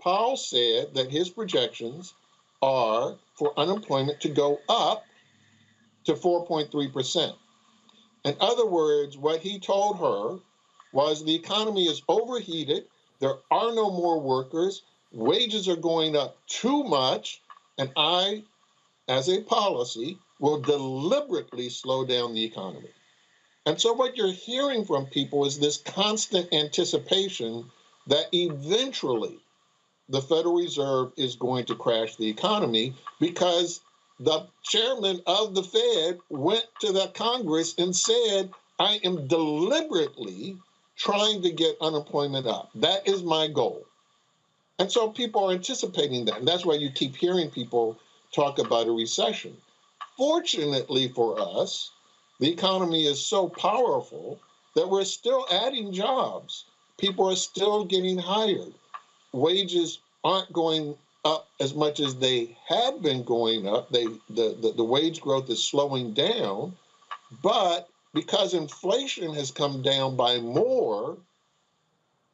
Powell said that his projections are for unemployment to go up to 4.3%. In other words, what he told her was the economy is overheated, there are no more workers, wages are going up too much, and I, as a policy, will deliberately slow down the economy. And so what you're hearing from people is this constant anticipation that eventually the Federal Reserve is going to crash the economy because the chairman of the Fed went to the Congress and said, I am deliberately trying to get unemployment up. That is my goal. And so people are anticipating that. And that's why you keep hearing people talk about a recession. Fortunately for us, the economy is so powerful that we're still adding jobs. People are still getting hired. Wages aren't going up as much as they had been going up. The wage growth is slowing down. But because inflation has come down by more,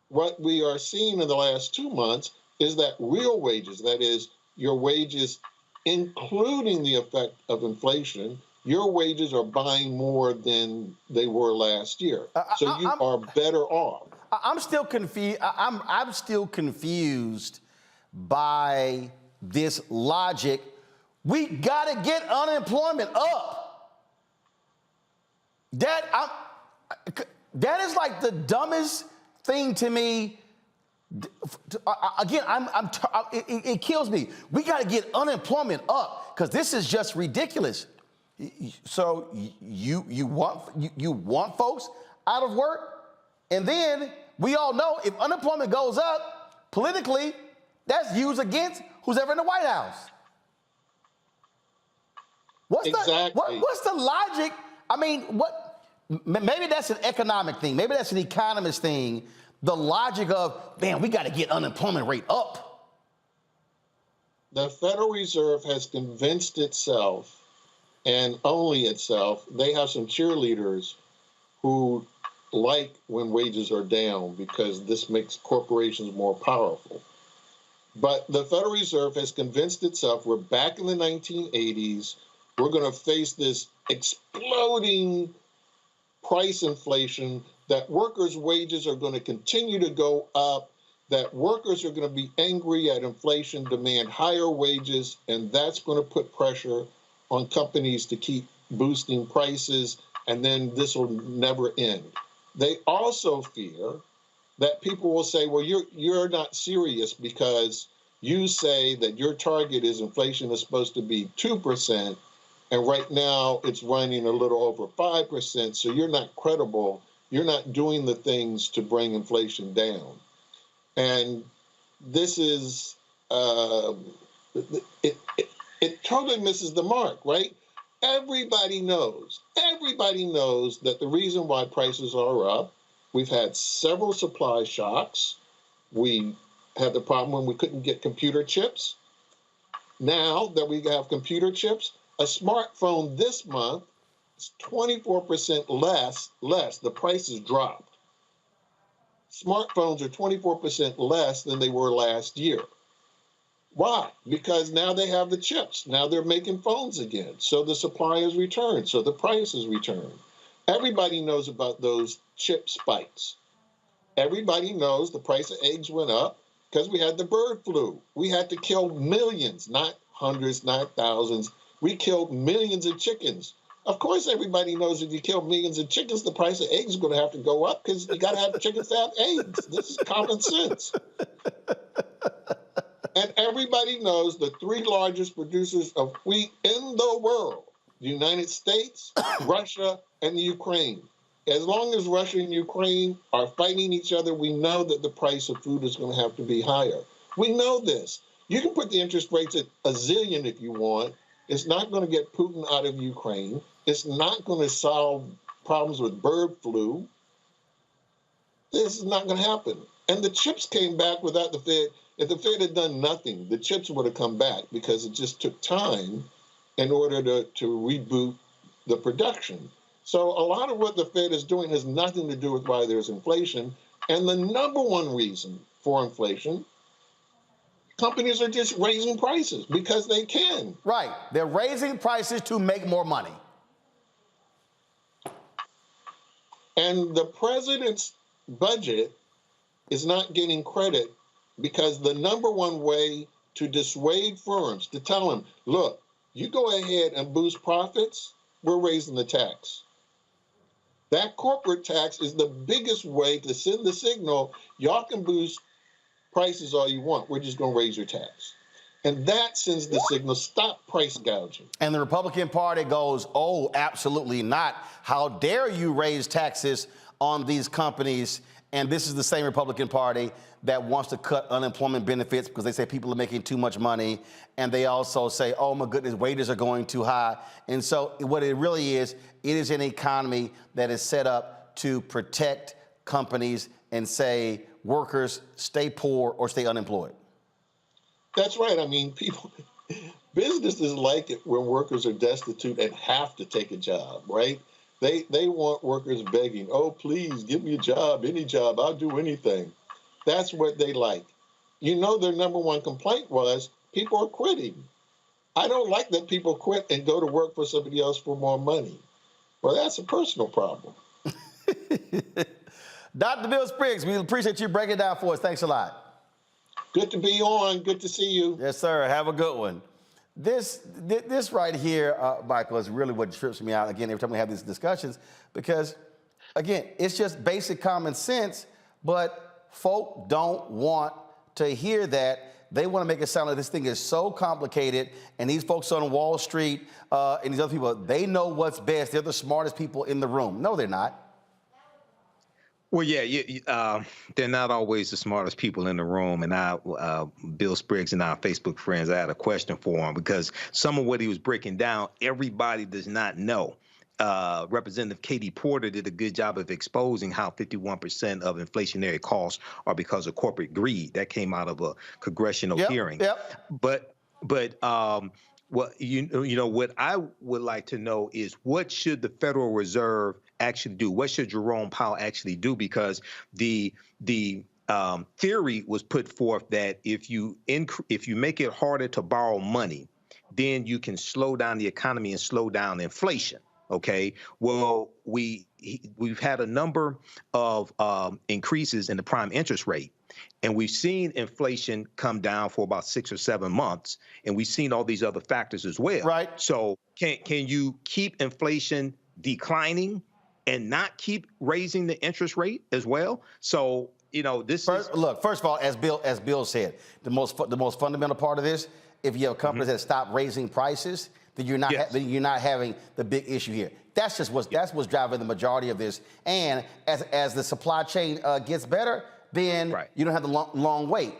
what we are seeing in the last 2 months is that real wages, that is, your wages including the effect of inflation, your wages are buying more than they were last year. So you are better off. I'm still confused. I'm still confused by this logic. We got to get unemployment up. That is like the dumbest thing to me. Again, it kills me. We got to get unemployment up because this is just ridiculous. So you want folks out of work, and then we all know if unemployment goes up politically, that's used against who's ever in the White House. What's the logic? I mean, maybe that's an economic thing. Maybe that's an economist thing. The logic of, man, we got to get unemployment rate up. The Federal Reserve has convinced itself, and only itself, they have some cheerleaders who like when wages are down because this makes corporations more powerful. But the Federal Reserve has convinced itself we're back in the 1980s. We're going to face this exploding price inflation, that workers' wages are going to continue to go up, that workers are going to be angry at inflation, demand higher wages, and that's going to put pressure on companies to keep boosting prices, and then this will never end. They also fear that people will say, well, you're not serious because you say that your target is inflation is supposed to be 2%, and right now it's running a little over 5%, so you're not credible. You're not doing the things to bring inflation down. And this is, it totally misses the mark, right? Everybody knows that the reason why prices are up, we've had several supply shocks. We had the problem when we couldn't get computer chips. Now that we have computer chips, a smartphone this month is 24% less. The price has dropped. Smartphones are 24% less than they were last year. Why? Because now they have the chips. Now they're making phones again. So the supply is returned. So the price is returned. Everybody knows about those chip spikes. Everybody knows the price of eggs went up because we had the bird flu. We had to kill millions, not hundreds, not thousands, we killed millions of chickens. Of course, everybody knows if you kill millions of chickens, the price of eggs is going to have to go up because you got to have chickens to have eggs. This is common sense. And everybody knows the three largest producers of wheat in the world, the United States, Russia, and the Ukraine. As long as Russia and Ukraine are fighting each other, we know that the price of food is going to have to be higher. We know this. You can put the interest rates at a zillion if you want. It's not going to get Putin out of Ukraine. It's not going to solve problems with bird flu. This is not going to happen. And the chips came back without the Fed. If the Fed had done nothing, the chips would have come back because it just took time in order to reboot the production. So a lot of what the Fed is doing has nothing to do with why there's inflation. And the number one reason for inflation, companies are just raising prices because they can. Right. They're raising prices to make more money. And the president's budget is not getting credit because the number one way to dissuade firms, to tell them, look, you go ahead and boost profits, we're raising the tax. That corporate tax is the biggest way to send the signal, y'all can boost prices all you want, we're just going to raise your tax. And that sends the signal, stop price gouging. And the Republican Party goes, oh, absolutely not. How dare you raise taxes on these companies? And this is the same Republican Party that wants to cut unemployment benefits because they say people are making too much money. And they also say, oh, my goodness, wages are going too high. And so what it really is, it is an economy that is set up to protect companies and say, workers, stay poor or stay unemployed. That's right. I mean, businesses like it when workers are destitute and have to take a job, right? They want workers begging, oh, please give me a job, any job, I'll do anything. That's what they like. You know, their number one complaint was people are quitting. I don't like that people quit and go to work for somebody else for more money. Well, that's a personal problem. Dr. Bill Spriggs, we appreciate you breaking it down for us. Thanks a lot. Good to be on. Good to see you. Yes, sir. Have a good one. This right here, Michael, is really what trips me out, again, every time we have these discussions, because, again, it's just basic common sense, but folk don't want to hear that. They want to make it sound like this thing is so complicated, and these folks on Wall Street and these other people, they know what's best. They're the smartest people in the room. No, they're not. Well, yeah, they're not always the smartest people in the room. And Bill Spriggs and our Facebook friends, I had a question for him because some of what he was breaking down, everybody does not know. Representative Katie Porter did a good job of exposing how 51% of inflationary costs are because of corporate greed. That came out of a congressional hearing. But well, you know, what I would like to know is what should the Federal Reserve actually do? What should Jerome Powell actually do? Because the theory was put forth that if you make it harder to borrow money, then you can slow down the economy and slow down inflation. Okay. Well, we've had a number of increases in the prime interest rate. And we've seen inflation come down for about 6 or 7 months, and we've seen all these other factors as well. Right. So can you keep inflation declining and not keep raising the interest rate as well? So, you know, Look, first of all, as Bill said, the most fundamental part of this, if you have companies that stop raising prices, then you're not having the big issue here. That's what's driving the majority of this. And as the supply chain gets better, then you don't have the long wait.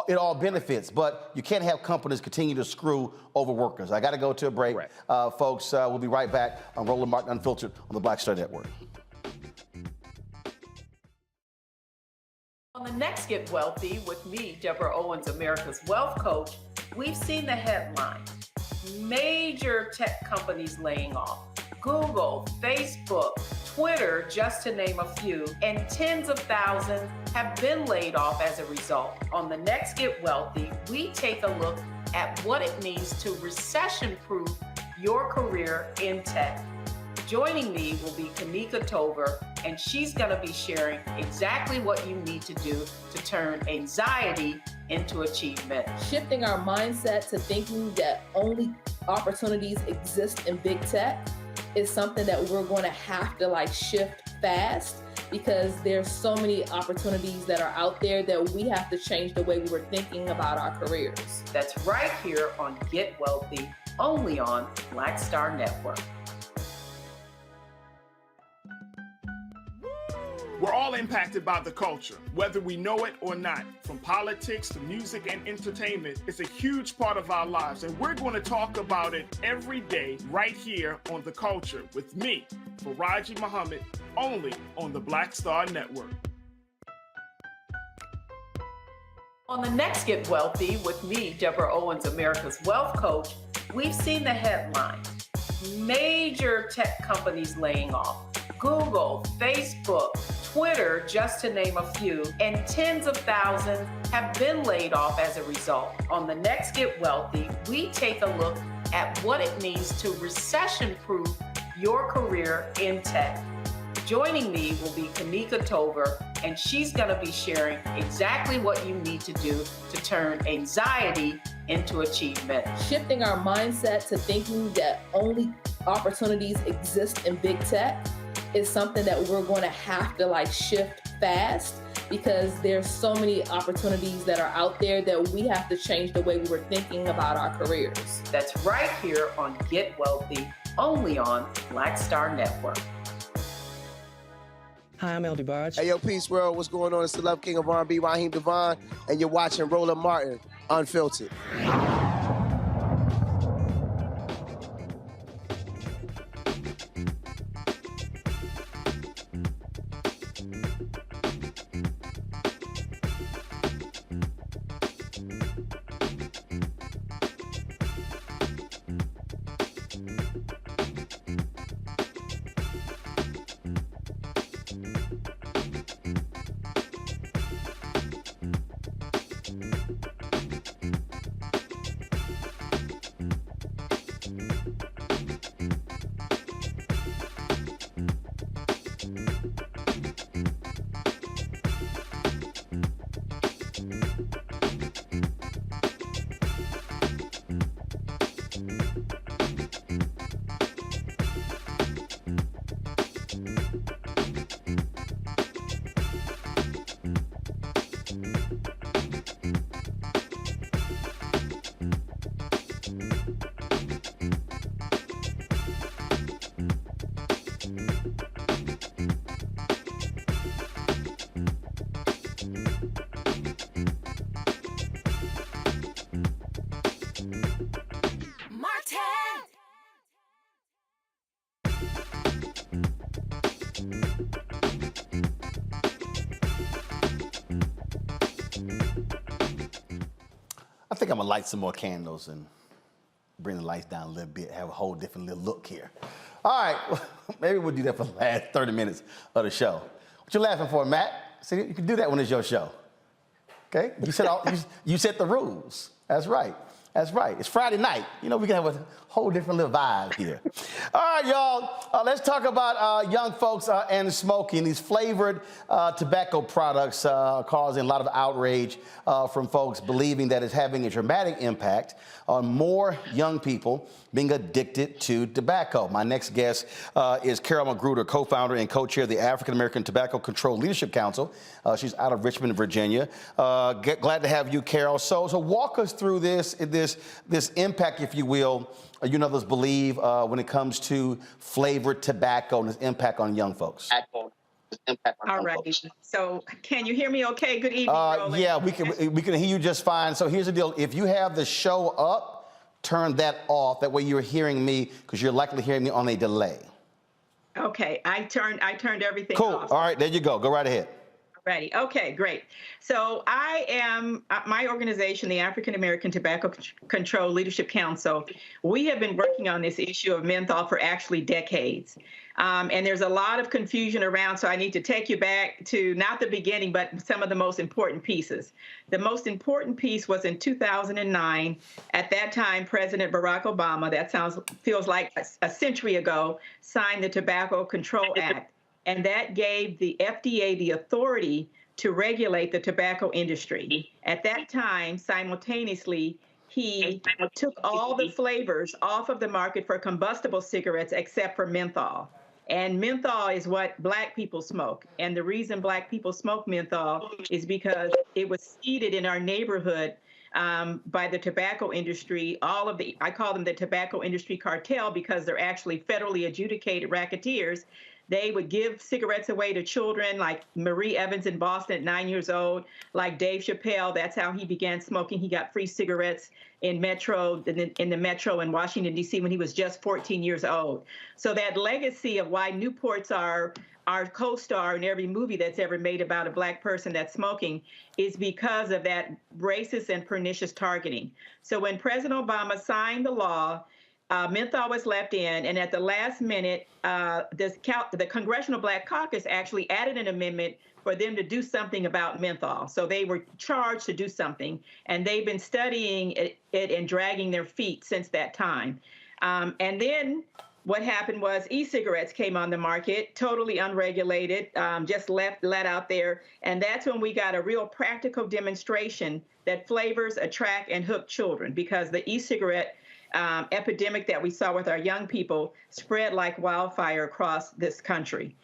It all benefits, but you can't have companies continue to screw over workers. I got to go to a break. Folks, we'll be right back on Roland Martin Unfiltered on the Black Star Network. On the next Get Wealthy with me, Deborah Owens, America's Wealth Coach, we've seen the headline. Major tech companies laying off. Google, Facebook, Twitter, just to name a few, and tens of thousands have been laid off as a result. On the next Get Wealthy, we take a look at what it means to recession-proof your career in tech. Joining me will be Kanika Tover, and she's going to be sharing exactly what you need to do to turn anxiety into achievement. Shifting our mindset to thinking that only opportunities exist in big tech is something that we're going to have to shift fast, because there's so many opportunities that are out there that we have to change the way we were thinking about our careers. That's right here on Get Wealthy, only on Black Star Network. We're all impacted by the culture, whether we know it or not. From politics to music and entertainment, it's a huge part of our lives, and we're going to talk about it every day right here on The Culture with me, Faraji Muhammad, only on the Black Star Network. On the next Get Wealthy with me, Deborah Owens, America's Wealth Coach, we've seen the headlines. Major tech companies laying off. Google, Facebook, Twitter, just to name a few, and tens of thousands have been laid off as a result. On the next Get Wealthy, we take a look at what it means to recession-proof your career in tech. Joining me will be Kanika Tover, and she's going to be sharing exactly what you need to do to turn anxiety into achievement. Shifting our mindset to thinking that only opportunities exist in big tech is something that we're going to have to shift fast, because there's so many opportunities that are out there that we have to change the way we were thinking about our careers. That's right here on Get Wealthy, only on Black Star Network. Hi, I'm LD Barge. Hey, yo, Peace World. What's going on? It's the Love King of R&B, Raheem Devon, and you're watching Roland Martin, Unfiltered. I think I'm gonna light some more candles and bring the lights down a little bit, have a whole different little look here. All right, maybe we'll do that for the last 30 minutes of the show. What you laughing for, Matt? See, you can do that when it's your show. Okay? You set the rules. That's right. That's right. It's Friday night. You know, we can have a whole different little vibe here. All right, y'all. Let's talk about young folks and smoking. These flavored tobacco products causing a lot of outrage from folks believing that it's having a dramatic impact on more young people being addicted to tobacco. My next guest is Carol Magruder, co-founder and co-chair of the African American Tobacco Control Leadership Council. She's out of Richmond, Virginia. Glad to have you, Carol. So walk us through this impact, if you will, you and others believe when it comes to flavored tobacco and its impact on young folks. All right. So can you hear me okay? Good evening, Roland. Yeah, we can hear you just fine. So here's the deal. If you have the show up, turn that off. That way you're hearing me, because you're likely hearing me on a delay. Okay. I turned everything cool. off. All right. There you go. Go right ahead. Ready. Okay, great. So I am, my organization, the African American Tobacco Control Leadership Council, we have been working on this issue of menthol for actually decades. And there's a lot of confusion around, so I need to take you back to not the beginning, but some of the most important pieces. The most important piece was in 2009. At that time, President Barack Obama, feels like a century ago, signed the Tobacco Control Act. And that gave the FDA the authority to regulate the tobacco industry. At that time, simultaneously, he took all the flavors off of the market for combustible cigarettes except for menthol. And menthol is what Black people smoke. And the reason Black people smoke menthol is because it was seeded in our neighborhood by the tobacco industry. I call them the tobacco industry cartel because they're actually federally adjudicated racketeers. They would give cigarettes away to children, like Marie Evans in Boston at 9 years old, like Dave Chappelle. That's how he began smoking. He got free cigarettes in the Metro in Washington, D.C. when he was just 14 years old. So that legacy of why Newports are our co-star in every movie that's ever made about a Black person that's smoking is because of that racist and pernicious targeting. So when President Obama signed the law, menthol was left in, and at the last minute, the Congressional Black Caucus actually added an amendment for them to do something about menthol. So they were charged to do something, and they've been studying it and dragging their feet since that time. And then what happened was e-cigarettes came on the market, totally unregulated, just let out there. And that's when we got a real practical demonstration that flavors attract and hook children, because the e-cigarette epidemic that we saw with our young people spread like wildfire across this country.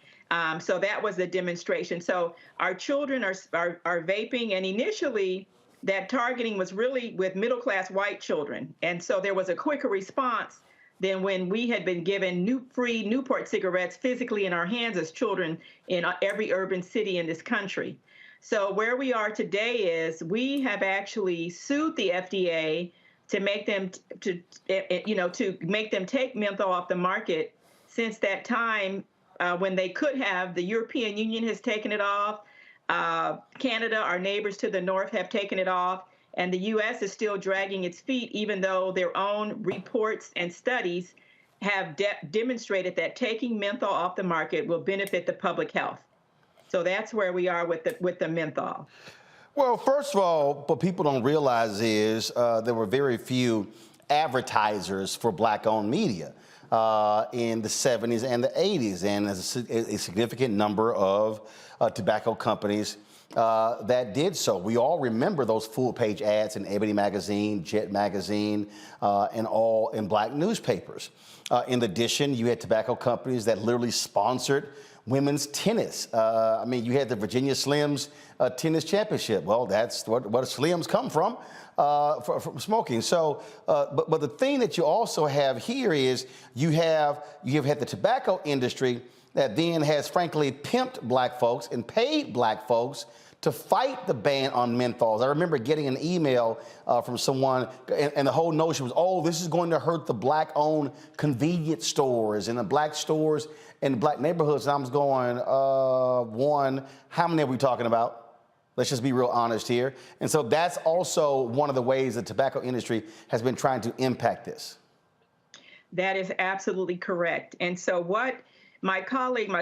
So that was the demonstration. So our children are vaping, and initially that targeting was really with middle-class white children. And so there was a quicker response than when we had been given free Newport cigarettes physically in our hands as children in every urban city in this country. So where we are today is we have actually sued the FDA to make them to make them take menthol off the market. Since that time, when they could have, the European Union has taken it off. Canada, our neighbors to the north, have taken it off. And the U.S. is still dragging its feet, even though their own reports and studies have demonstrated that taking menthol off the market will benefit the public health. So that's where we are with the menthol. Well, first of all, what people don't realize is there were very few advertisers for Black-owned media in the 70s and the 80s, and there's a significant number of tobacco companies that did so. We all remember those full-page ads in Ebony Magazine, Jet Magazine, and all in Black newspapers. In addition, you had tobacco companies that literally sponsored women's tennis. I mean, you had the Virginia Slims tennis championship. Well, that's what Slims come from smoking. So, but the thing that you also have here is you have had the tobacco industry that then has frankly pimped Black folks and paid Black folks to fight the ban on menthols. I remember getting an email from someone, and the whole notion was, oh, this is going to hurt the Black-owned convenience stores and the Black stores in Black neighborhoods. And I was going, one, how many are we talking about? Let's just be real honest here. And so that's also one of the ways the tobacco industry has been trying to impact this. That is absolutely correct. And so what my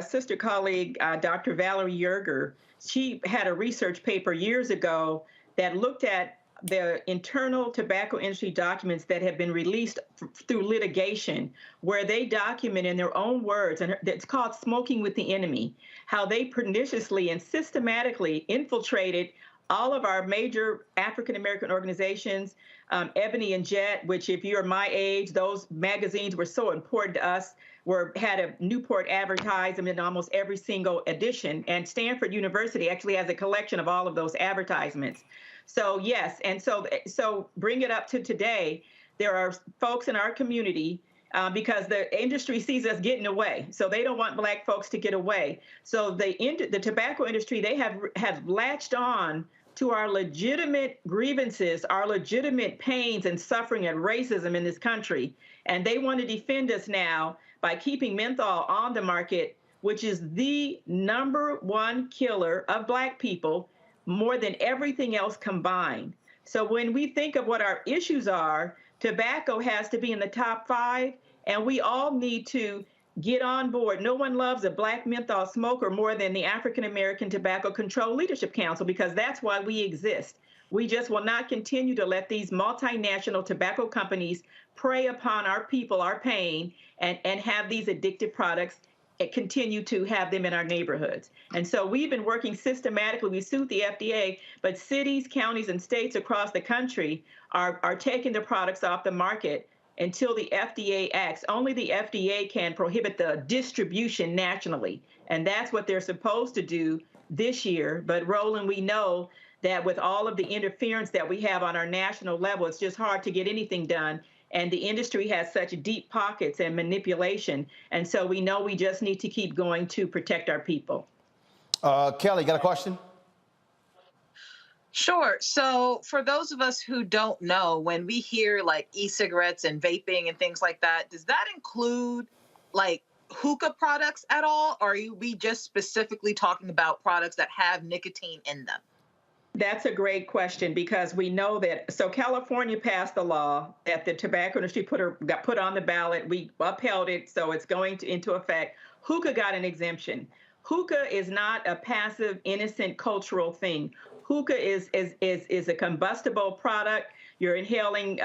sister colleague, Dr. Valerie Yerger, she had a research paper years ago that looked at the internal tobacco industry documents that have been released through litigation, where they document in their own words, and it's called Smoking with the Enemy, how they perniciously and systematically infiltrated all of our major African-American organizations, Ebony and Jet, which if you're my age, those magazines were so important to us, had a Newport advertisement in almost every single edition. And Stanford University actually has a collection of all of those advertisements. So yes, and so bring it up to today, there are folks in our community because the industry sees us getting away. So they don't want Black folks to get away. So the tobacco industry, they have latched on to our legitimate grievances, our legitimate pains and suffering and racism in this country. And they want to defend us now by keeping menthol on the market, which is the #1 killer of Black people, more than everything else combined. So when we think of what our issues are, tobacco has to be in the top 5, and we all need to get on board. No one loves a Black menthol smoker more than the African American Tobacco Control Leadership Council, because that's why we exist. We just will not continue to let these multinational tobacco companies prey upon our people, our pain, and have these addictive products continue to have them in our neighborhoods. And so we've been working systematically. We sued the FDA, but cities, counties, and states across the country are taking the products off the market until the FDA acts. Only the FDA can prohibit the distribution nationally. And that's what they're supposed to do this year. But Roland, we know that with all of the interference that we have on our national level, it's just hard to get anything done. And the industry has such deep pockets and manipulation. And so we know we just need to keep going to protect our people. Kelly, got a question? Sure. So for those of us who don't know, when we hear like e-cigarettes and vaping and things like that, does that include like hookah products at all? Or are we just specifically talking about products that have nicotine in them? That's a great question, because we know that, so California passed the law that the tobacco industry got put on the ballot. We upheld it, so it's going into effect. Hookah got an exemption. Hookah is not a passive, innocent cultural thing. Hookah is a combustible product. You're inhaling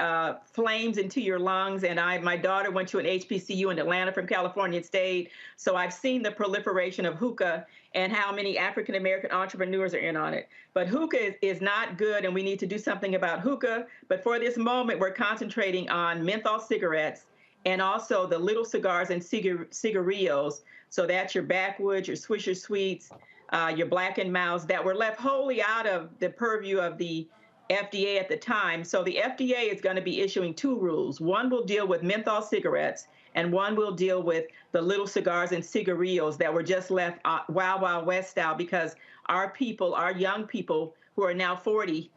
flames into your lungs. And my daughter went to an HBCU in Atlanta from California State. So I've seen the proliferation of hookah and how many African-American entrepreneurs are in on it. But hookah is not good, and we need to do something about hookah. But for this moment, we're concentrating on menthol cigarettes and also the little cigars and cigarillos. So that's your backwoods, your Swisher Sweets, your Black and Milds that were left wholly out of the purview of the FDA at the time. So the FDA is going to be issuing two rules. One will deal with menthol cigarettes, and one will deal with the little cigars and cigarillos that were just left Wild Wild West style, because our people, our young people who are now 40,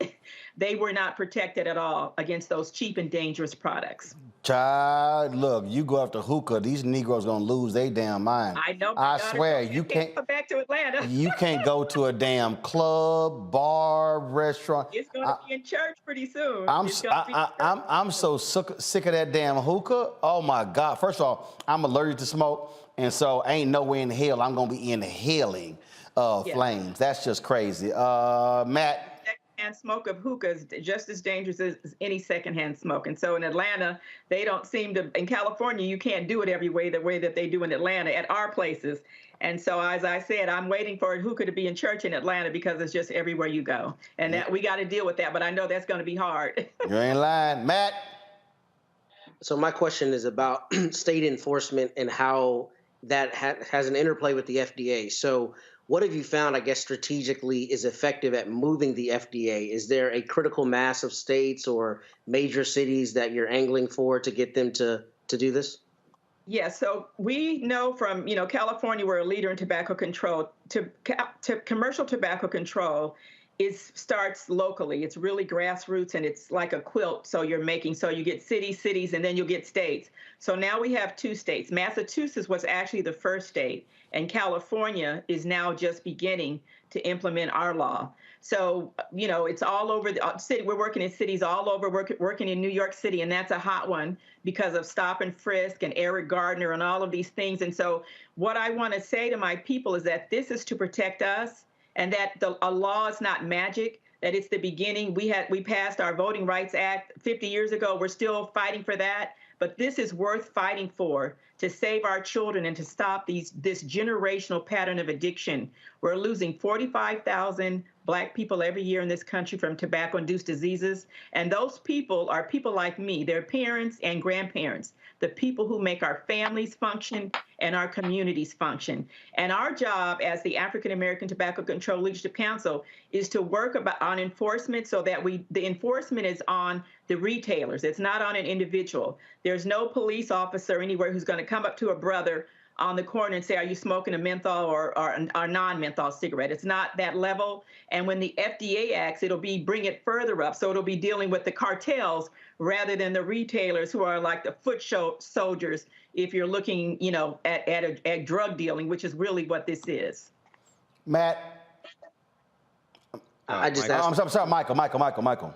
they were not protected at all against those cheap and dangerous products. Child, look, you go after hookah, these Negroes gonna lose their damn mind. I know. I swear, you can't go back to Atlanta. You can't go to a damn club, bar, restaurant. It's gonna be in church pretty soon. I'm so sick of that damn hookah. Oh my God! First of all, I'm allergic to smoke, and so ain't nowhere in hell I'm gonna be inhaling flames. That's just crazy. Matt. Secondhand smoke of hookah is just as dangerous as any secondhand smoke. And so in Atlanta, they don't seem to, in California, you can't do it every way, the way that they do in Atlanta at our places. And so, as I said, I'm waiting for hookah to be in church in Atlanta, because it's just everywhere you go. And that we got to deal with that. But I know that's going to be hard. You ain't lying. Matt? So my question is about state enforcement and how that has an interplay with the FDA. So what have you found, I guess, strategically is effective at moving the FDA? Is there a critical mass of states or major cities that you're angling for to get them to do this? Yeah, so we know from, California, we're a leader in tobacco control. To commercial tobacco control starts locally. It's really grassroots, and it's like a quilt. So you get cities, and then you'll get states. So now we have two states. Massachusetts was actually the first state, and California is now just beginning to implement our law. So, it's all over the city. We're working in cities all over, working in New York City, and that's a hot one because of stop and frisk and Eric Gardner and all of these things. And so what I want to say to my people is that this is to protect us, and that a law is not magic, that it's the beginning. We passed our Voting Rights Act 50 years ago. We're still fighting for that. But this is worth fighting for, to save our children and to stop this generational pattern of addiction. We're losing 45,000 Black people every year in this country from tobacco-induced diseases. And those people are people like me, their parents and grandparents, the people who make our families function and our communities function. And our job as the African American Tobacco Control Leadership Council is to work on enforcement, so that the enforcement is on the retailers. It's not on an individual. There's no police officer anywhere who's going to come up to a brother on the corner and say, are you smoking a menthol or non-menthol cigarette? It's not that level. And when the FDA acts, bring it further up. So it'll be dealing with the cartels rather than the retailers, who are like the foot soldiers, if you're looking, at drug dealing, which is really what this is. Matt? I just I'm sorry, Michael.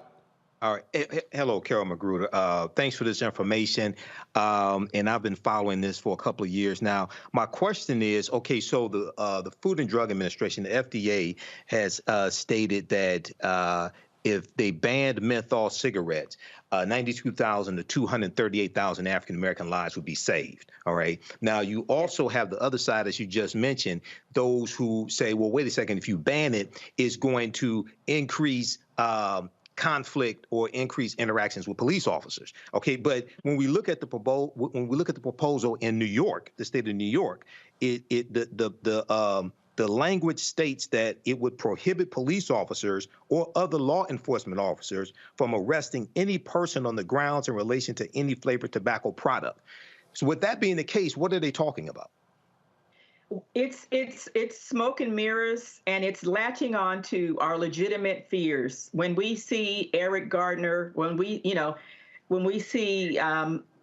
All right. Hello, Carol Magruder. Thanks for this information. And I've been following this for a couple of years now. My question is, okay, so the Food and Drug Administration, the FDA, has stated that if they banned menthol cigarettes, 92,000 to 238,000 African-American lives would be saved, all right? Now, you also have the other side, as you just mentioned, those who say, well, wait a second, if you ban it, it's going to increase conflict or increase interactions with police officers. Okay, but when we look at the proposal in New York, the state of New York, the language states that it would prohibit police officers or other law enforcement officers from arresting any person on the grounds in relation to any flavored tobacco product. So with that being the case, what are they talking about? It's smoke and mirrors, and it's latching on to our legitimate fears. When we see Eric Gardner, when we see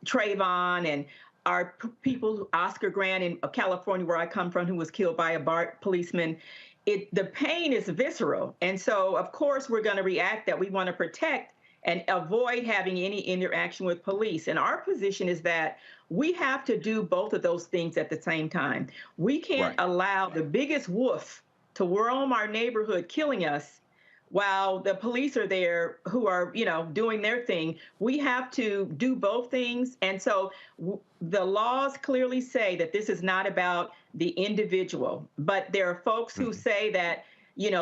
Trayvon and our people, Oscar Grant in California, where I come from, who was killed by a BART policeman, the pain is visceral. And so, of course, we're going to react that we want to protect and avoid having any interaction with police. And our position is that we have to do both of those things at the same time. We can't allow the biggest wolf to roam our neighborhood killing us while the police are there who are, doing their thing. We have to do both things. And so the laws clearly say that this is not about the individual, but there are folks who say that,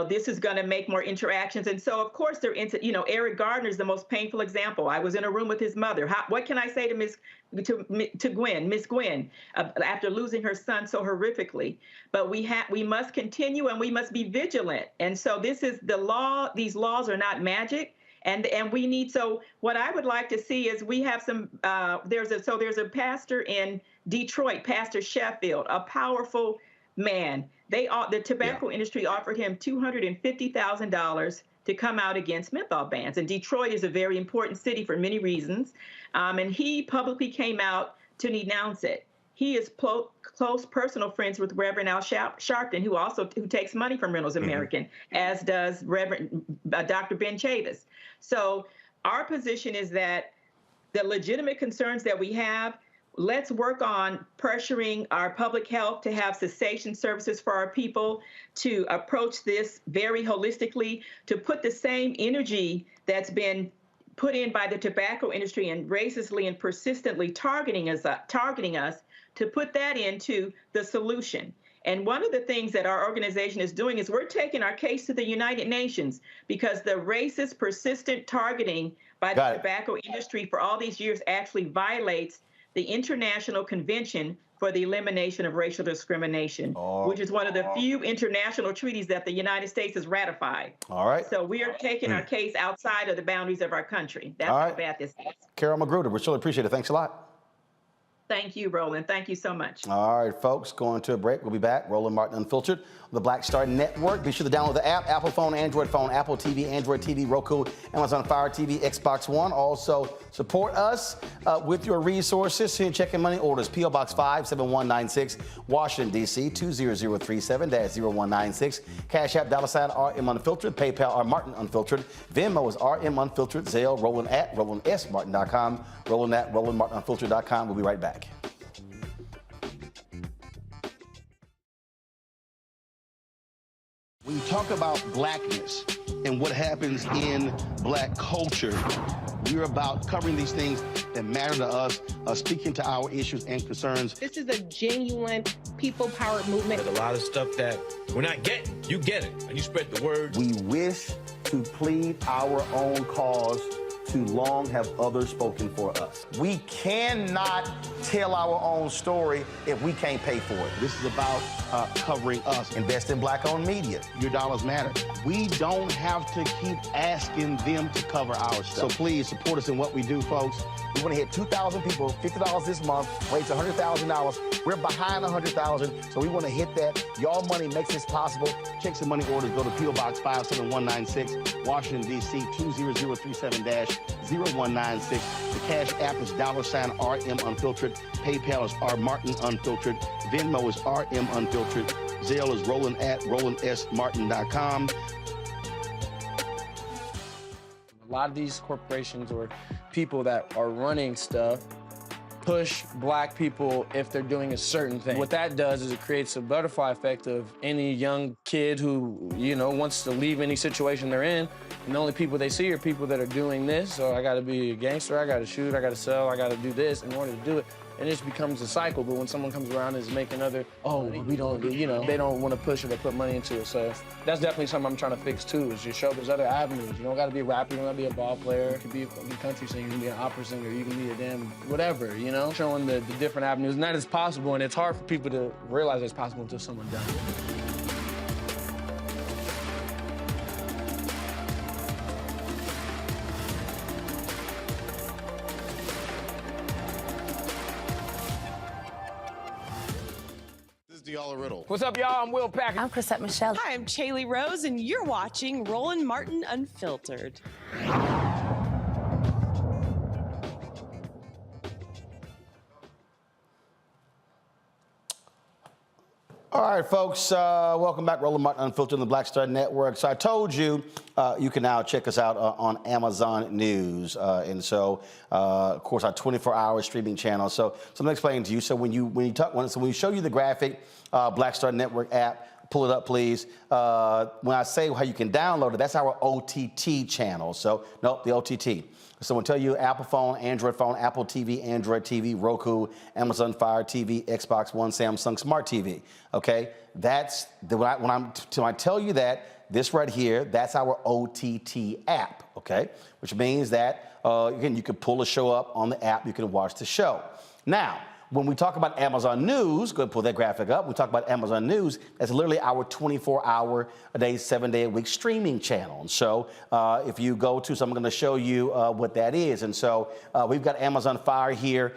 this is going to make more interactions. And so, of course, Eric Gardner is the most painful example. I was in a room with his mother. What can I say to Miss Gwen, after losing her son so horrifically? But we must continue, and we must be vigilant. And so this is the law. These laws are not magic. And we need, so what I would like to see is we have some, there's a pastor in Detroit, Pastor Sheffield, a powerful man. The tobacco industry offered him $250,000 to come out against menthol bans. And Detroit is a very important city for many reasons. And he publicly came out to denounce it. He is close personal friends with Reverend Al Sharpton, who takes money from Reynolds American, as does Reverend Dr. Ben Chavis. So our position is that the legitimate concerns that we have, let's work on pressuring our public health to have cessation services for our people, to approach this very holistically, to put the same energy that's been put in by the tobacco industry and racistly and persistently targeting us, to put that into the solution. And one of the things that our organization is doing is we're taking our case to the United Nations, because the racist, persistent targeting by the tobacco industry for all these years actually violates the International Convention for the Elimination of Racial Discrimination, which is one of the few international treaties that the United States has ratified. All right. So we are taking our case outside of the boundaries of our country. That's how bad this is. Carol Magruder, we really appreciate it. Thanks a lot. Thank you, Roland. Thank you so much. All right, folks, going to a break. We'll be back. Roland Martin Unfiltered on the Black Star Network. Be sure to download the app, Apple phone, Android phone, Apple TV, Android TV, Roku, Amazon Fire TV, Xbox One. Also, support us with your resources. Send checking money orders. P.O. Box 57196, Washington, D.C., 20037-0196. Cash App, $RM Unfiltered. PayPal, R Martin Unfiltered. Venmo is RM Unfiltered. Zelle, Roland at RolandSMartin.com. Roland at RolandMartinUnfiltered.com. We'll be right back. When you talk about blackness and what happens in black culture, we're about covering these things that matter to us, speaking to our issues and concerns. This is a genuine people-powered movement. There's a lot of stuff that we're not getting. You get it, and you spread the word. We wish to plead our own cause. Too long have others spoken for us. We cannot tell our own story if we can't pay for it. This is about covering us. Invest in black-owned media. Your dollars matter. We don't have to keep asking them to cover our stuff. So please support us in what we do, folks. We want to hit 2,000 people, $50 this month, raise $100,000. We're behind 100,000, so we want to hit that. Y'all money makes this possible. Check some money orders. Go to P.O. Box 57196, Washington, D.C., 20037-0196. The Cash App is $RM Unfiltered. PayPal is R Martin Unfiltered. Venmo is RM Unfiltered. Zelle is Roland at RolandSMartin.com. A lot of these corporations or people that are running stuff push black people if they're doing a certain thing. What that does is it creates a butterfly effect of any young kid who, wants to leave any situation they're in. And the only people they see are people that are doing this. So I got to be a gangster, I got to shoot, I got to sell, I got to do this in order to do it. And it just becomes a cycle. But when someone comes around and is making other, oh, we don't do, you know, they don't want to push it or put money into it. So that's definitely something I'm trying to fix too, is just show there's other avenues. You don't got to be a rapper, you don't got to be a ball player. You can be a country singer, you can be an opera singer, you can be a damn whatever, you know? Showing the different avenues. And that is possible, and it's hard for people to realize it's possible until someone does it. What's up, y'all? I'm Will Packer. I'm Chrisette Michelle. Hi, I'm Chaley Rose, and you're watching Roland Martin Unfiltered. All right, folks, welcome back. Roland Martin Unfiltered on the Black Star Network. So I told you you can now check us out on Amazon News. And so, of course, our 24-hour streaming channel. So let me explain to you. So when we show you the graphic Black Star Network app, pull it up, please. When I say how you can download it, that's our OTT channel. So, nope, the OTT. So we'll tell you Apple phone, Android phone, Apple TV, Android TV, Roku, Amazon Fire TV, Xbox One, Samsung Smart TV. Okay, that's when I tell you that, this right here, that's our OTT app. Okay, which means that again, you can pull a show up on the app, you can watch the show. Now, when we talk about Amazon News, go ahead and pull that graphic up. We talk about Amazon News, that's literally our 24-hour a day, 7-day-a-week streaming channel. And so if you go to, so I'm going to show you what that is. And so we've got Amazon Fire here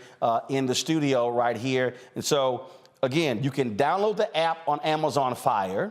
in the studio right here. And so, again, you can download the app on Amazon Fire,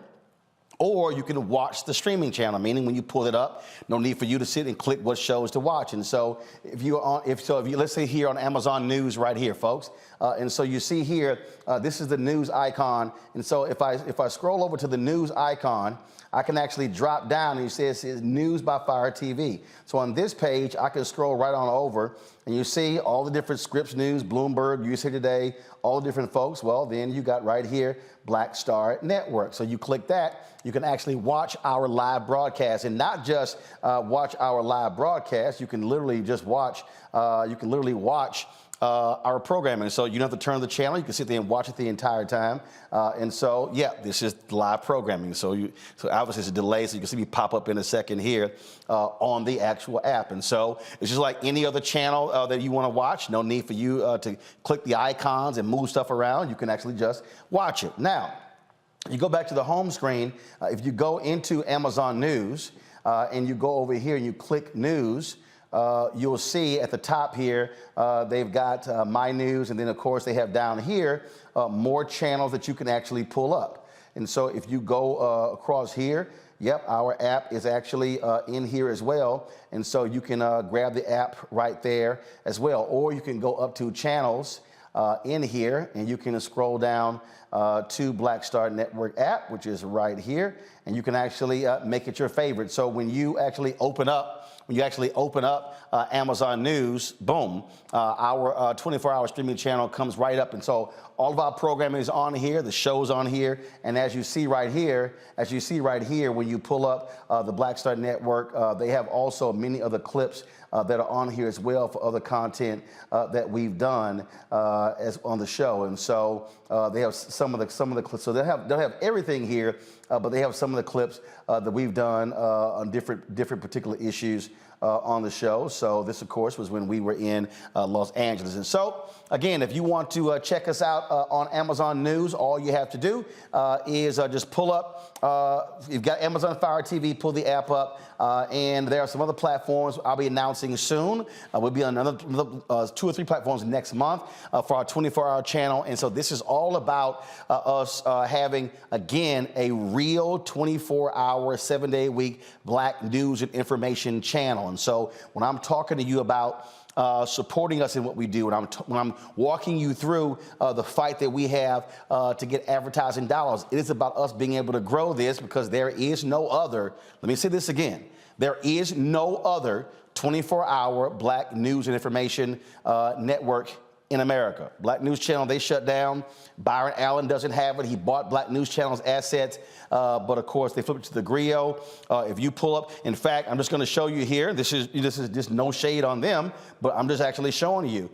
or you can watch the streaming channel, meaning when you pull it up, no need for you to sit and click what shows to watch. And so if you let's say here on Amazon News right here, folks, and so you see here, this is the news icon. And so if I scroll over to the news icon, I can actually drop down and you see it says News by Fire TV. So on this page, I can scroll right on over and you see all the different Scripps News, Bloomberg, USA Today, all the different folks. Well, then you got right here, Black Star Network. So you click that, you can actually watch our live broadcast, and not just watch our live broadcast. You can literally just watch, our programming. So you don't have to turn the channel. You can sit there and watch it the entire time. And so, yeah, this is live programming. So obviously it's a delay, so you can see me pop up in a second here on the actual app. And so it's just like any other channel that you want to watch. No need for you to click the icons and move stuff around. You can actually just watch it. Now, you go back to the home screen. If you go into Amazon News and you go over here and you click News, you'll see at the top here, they've got My News, and then of course they have down here more channels that you can actually pull up. And so if you go across here, yep, our app is actually in here as well. And so you can grab the app right there as well. Or you can go up to channels in here, and you can scroll down to Black Star Network app, which is right here, and you can actually make it your favorite. So when you actually open up Amazon News, boom, our 24-hour streaming channel comes right up. And so all of our programming is on here, the show's on here, and as you see right here, when you pull up the Black Star Network, they have also many other clips that are on here as well for other content that we've done as on the show. And so they have some of the clips. So they'll have everything here, but they have some of the clips that we've done on different particular issues on the show. So this, of course, was when we were in Los Angeles. And so, again, if you want to check us out on Amazon News, all you have to do is just pull up. You've got Amazon Fire TV, pull the app up, and there are some other platforms I'll be announcing soon. We'll be on another 2 or 3 platforms next month for our 24-hour channel. And so this is all about us having, again, a real 24-hour, 7-day-a-week Black news and information channel. And so when I'm talking to you about supporting us in what we do, when I'm walking you through the fight that we have to get advertising dollars, it is about us being able to grow this, because there is no other, let me say this again, there is no other 24-hour Black news and information network in America. Black News Channel, they shut down. Byron Allen doesn't have it. He bought Black News Channel's assets, but of course they flipped it to the griot. If you pull up, in fact, I'm just going to show you here. This is just no shade on them, but I'm just actually showing you.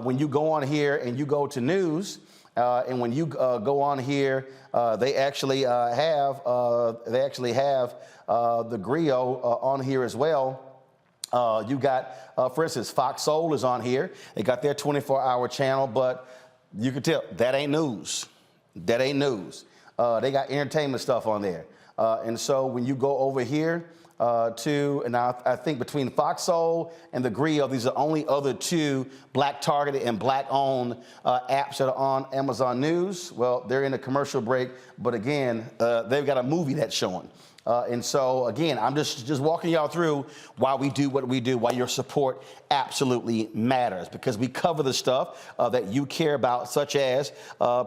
When you go on here and you go to news, and when you go on here, they actually have the griot on here as well. You got, for instance, Fox Soul is on here. They got their 24-hour channel, but you can tell that ain't news. That ain't news. They got entertainment stuff on there. And so when you go over here and now I think between Fox Soul and the griot, these are the only other two Black targeted and Black-owned apps that are on Amazon News. Well, they're in a commercial break, but again, they've got a movie that's showing. And so, again, I'm just walking y'all through why we do what we do, why your support absolutely matters, because we cover the stuff that you care about, such as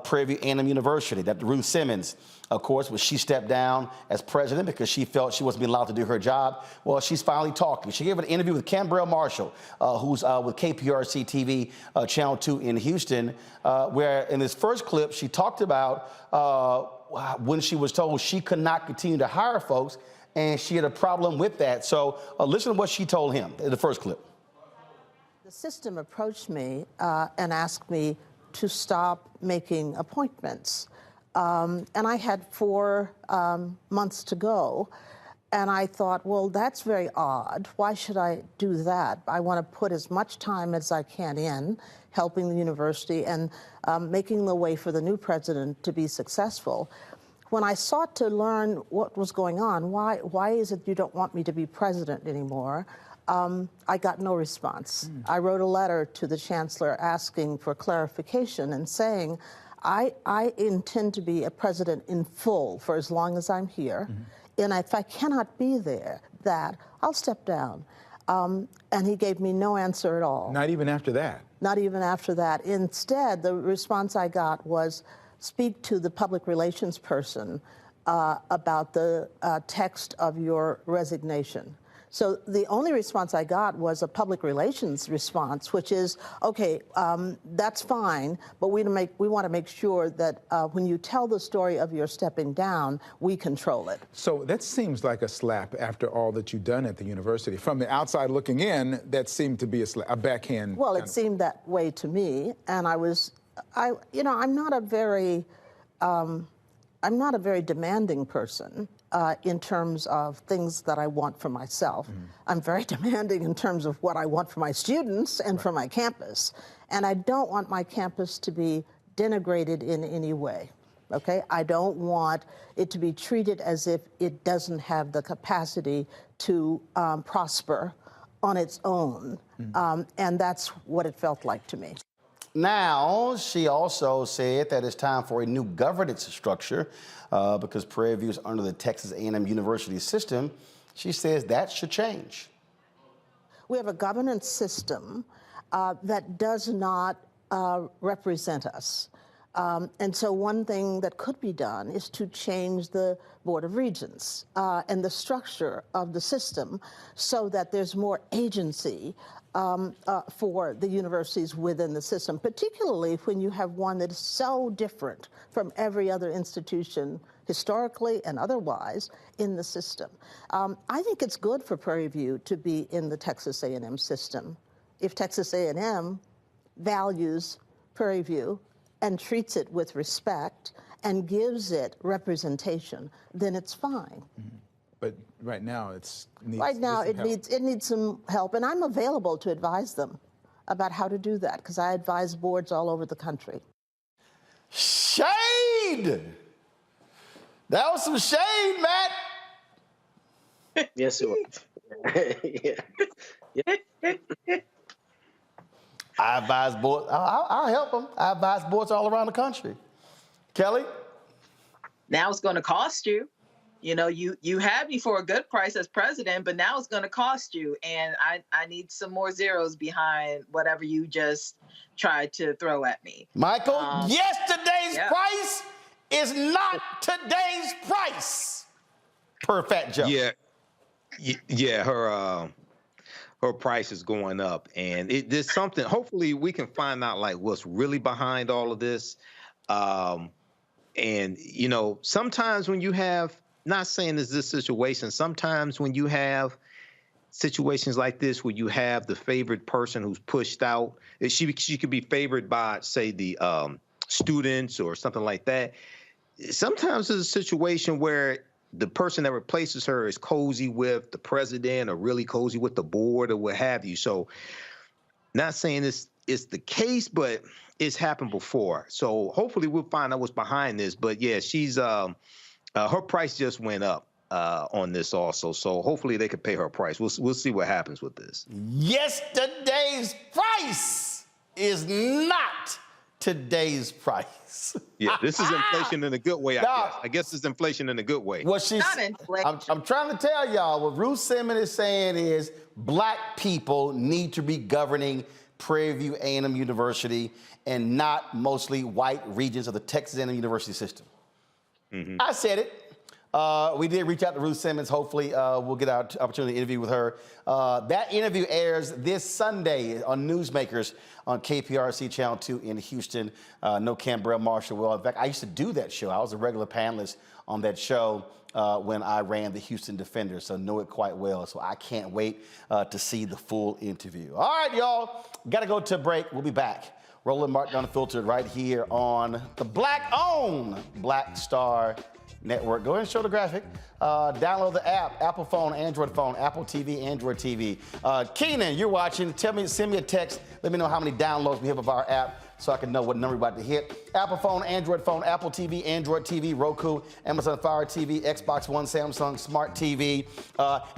Prairie View A&M University, that Ruth Simmons, of course, when she stepped down as president because she felt she wasn't being allowed to do her job. Well, she's finally talking. She gave an interview with Cambrell Marshall, who's with KPRC TV, Channel 2 in Houston, where in this first clip, she talked about when she was told she could not continue to hire folks, and she had a problem with that. So listen to what she told him in the first clip. The system approached me and asked me to stop making appointments. And I had 4 months to go. And I thought, well, that's very odd. Why should I do that? I want to put as much time as I can in helping the university and making the way for the new president to be successful. When I sought to learn what was going on, why is it you don't want me to be president anymore, I got no response. I wrote a letter to the chancellor asking for clarification and saying, I intend to be a president in full for as long as I'm here. And if I cannot be there, I'll step down. And he gave me no answer at all. Not even after that? Not even after that. Instead, the response I got was, speak to the public relations person about the text of your resignation. So the only response I got was a public relations response, which is, okay, that's fine, but we want to make sure that when you tell the story of your stepping down, we control it. So that seems like a slap after all that you've done at the university. From the outside looking in, that seemed to be a backhand. Well, it seemed that way to me, and I'm not a very demanding person. In terms of things that I want for myself. I'm very demanding in terms of what I want for my students and for my campus. And I don't want my campus to be denigrated in any way, okay? I don't want it to be treated as if it doesn't have the capacity to prosper on its own. And that's what it felt like to me. Now, she also said that it's time for a new governance structure because Prairie View is under the Texas A&M University system. She says that should change. We have a governance system that does not represent us. And so one thing that could be done is to change the Board of Regents and the structure of the system so that there's more agency for the universities within the system, particularly when you have one that is so different from every other institution historically and otherwise in the system. I think it's good for Prairie View to be in the Texas A&M system. If Texas A&M values Prairie View and treats it with respect and gives it representation, then it's fine. But right now, it needs some help, and I'm available to advise them about how to do that because I advise boards all over the country. Shade! That was some shade, Matt. Yes, it was. I advise boards. I'll help them. I advise boards all around the country. Kelly? Now it's going to cost you. You know, you had me for a good price as president, but now it's going to cost you. And I need some more zeros behind whatever you just tried to throw at me. Michael, yesterday's price is not today's price. Per Fat Joe. Yeah, her her price is going up, and there's something. Hopefully, we can find out like what's really behind all of this. And you know, sometimes when you have, not saying it's this situation, sometimes when you have situations like this where you have the favored person who's pushed out, she could be favored by, say, the students or something like that. Sometimes there's a situation where the person that replaces her is cozy with the president or really cozy with the board or what have you. So not saying this is the case, but it's happened before. So hopefully we'll find out what's behind this. But yeah, she's her price just went up on this also. So hopefully they could pay her price. We'll see what happens with this. Yesterday's price is not today's price. Yeah, this is inflation in a good way, I guess. I guess it's inflation in a good way. What she's, I'm trying to tell y'all, what Ruth Simmons is saying is black people need to be governing Prairie View A&M University and not mostly white regions of the Texas A&M University system. I said it. We did reach out to Ruth Simmons. Hopefully, we'll get our opportunity to interview with her. That interview airs this Sunday on Newsmakers on KPRC Channel 2 in Houston. No Canberra Marshall well. In fact, I used to do that show. I was a regular panelist on that show when I ran the Houston Defenders, so know it quite well. So I can't wait to see the full interview. All right, y'all. Got to go to a break. We'll be back. Roland Martin Unfiltered right here on the Black-owned Black Star Network. Go ahead and show the graphic. Download the app, Apple phone, Android phone, Apple TV, Android TV. Keenan, you're watching. Send me a text. Let me know how many downloads we have of our app so I can know what number we're about to hit. Apple phone, Android phone, Apple TV, Android TV, Roku, Amazon Fire TV, Xbox One, Samsung Smart TV.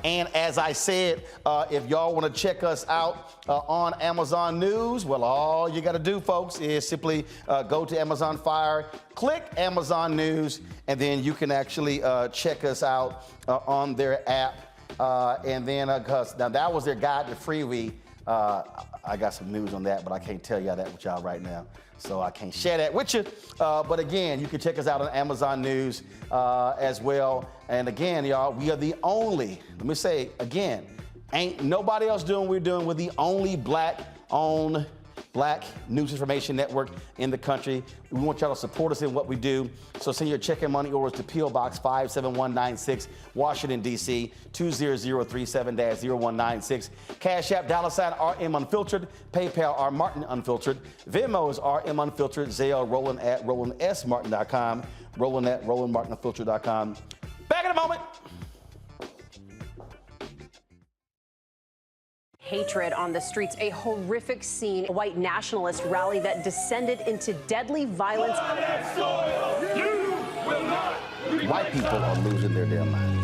And as I said, if y'all want to check us out on Amazon News, well, all you got to do, folks, is simply go to Amazon Fire, click Amazon News, and then you can actually check us out on their app. And then, now that was their guide to freebie. I got some news on that, but I can't tell y'all that with y'all right now. So I can't share that with you. But again, you can check us out on Amazon News as well. And again, y'all, we are the only, let me say again, ain't nobody else doing what we're doing. We're the only black-owned Black News Information Network in the country. We want y'all to support us in what we do. So send your check and money orders to P.O. Box 57196, Washington, D.C. 20037-0196. Cash App, $RM Unfiltered. PayPal, R Martin Unfiltered. Venmo is RM Unfiltered. Zelle, Roland at RolandSMartin.com. Roland at RolandMartinUnfiltered.com. Back in a moment. Hatred on the streets, a horrific scene, a white nationalist rally that descended into deadly violence. White people are losing their damn minds.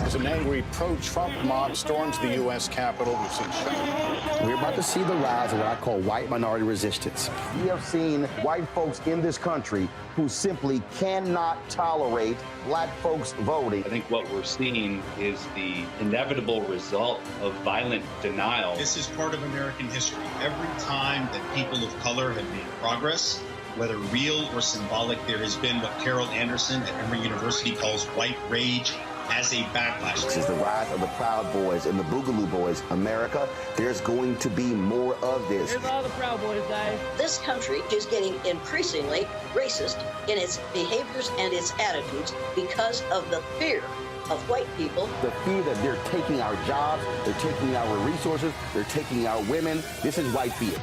As an angry pro-Trump mob storms the U.S. Capitol, we've seen shooting. We're about to see the rise of what I call white minority resistance. We have seen white folks in this country who simply cannot tolerate black folks voting. I think what we're seeing is the inevitable result of violent denial. This is part of American history. Every time that people of color have made progress, whether real or symbolic, there has been what Carol Anderson at Emory University calls white rage as a backlash. This is the rise of the Proud Boys and the Boogaloo Boys. America, there's going to be more of this. Here's all the Proud Boys, guys. This country is getting increasingly racist in its behaviors and its attitudes because of the fear of white people. The fear that they're taking our jobs, they're taking our resources, they're taking our women. This is white fear.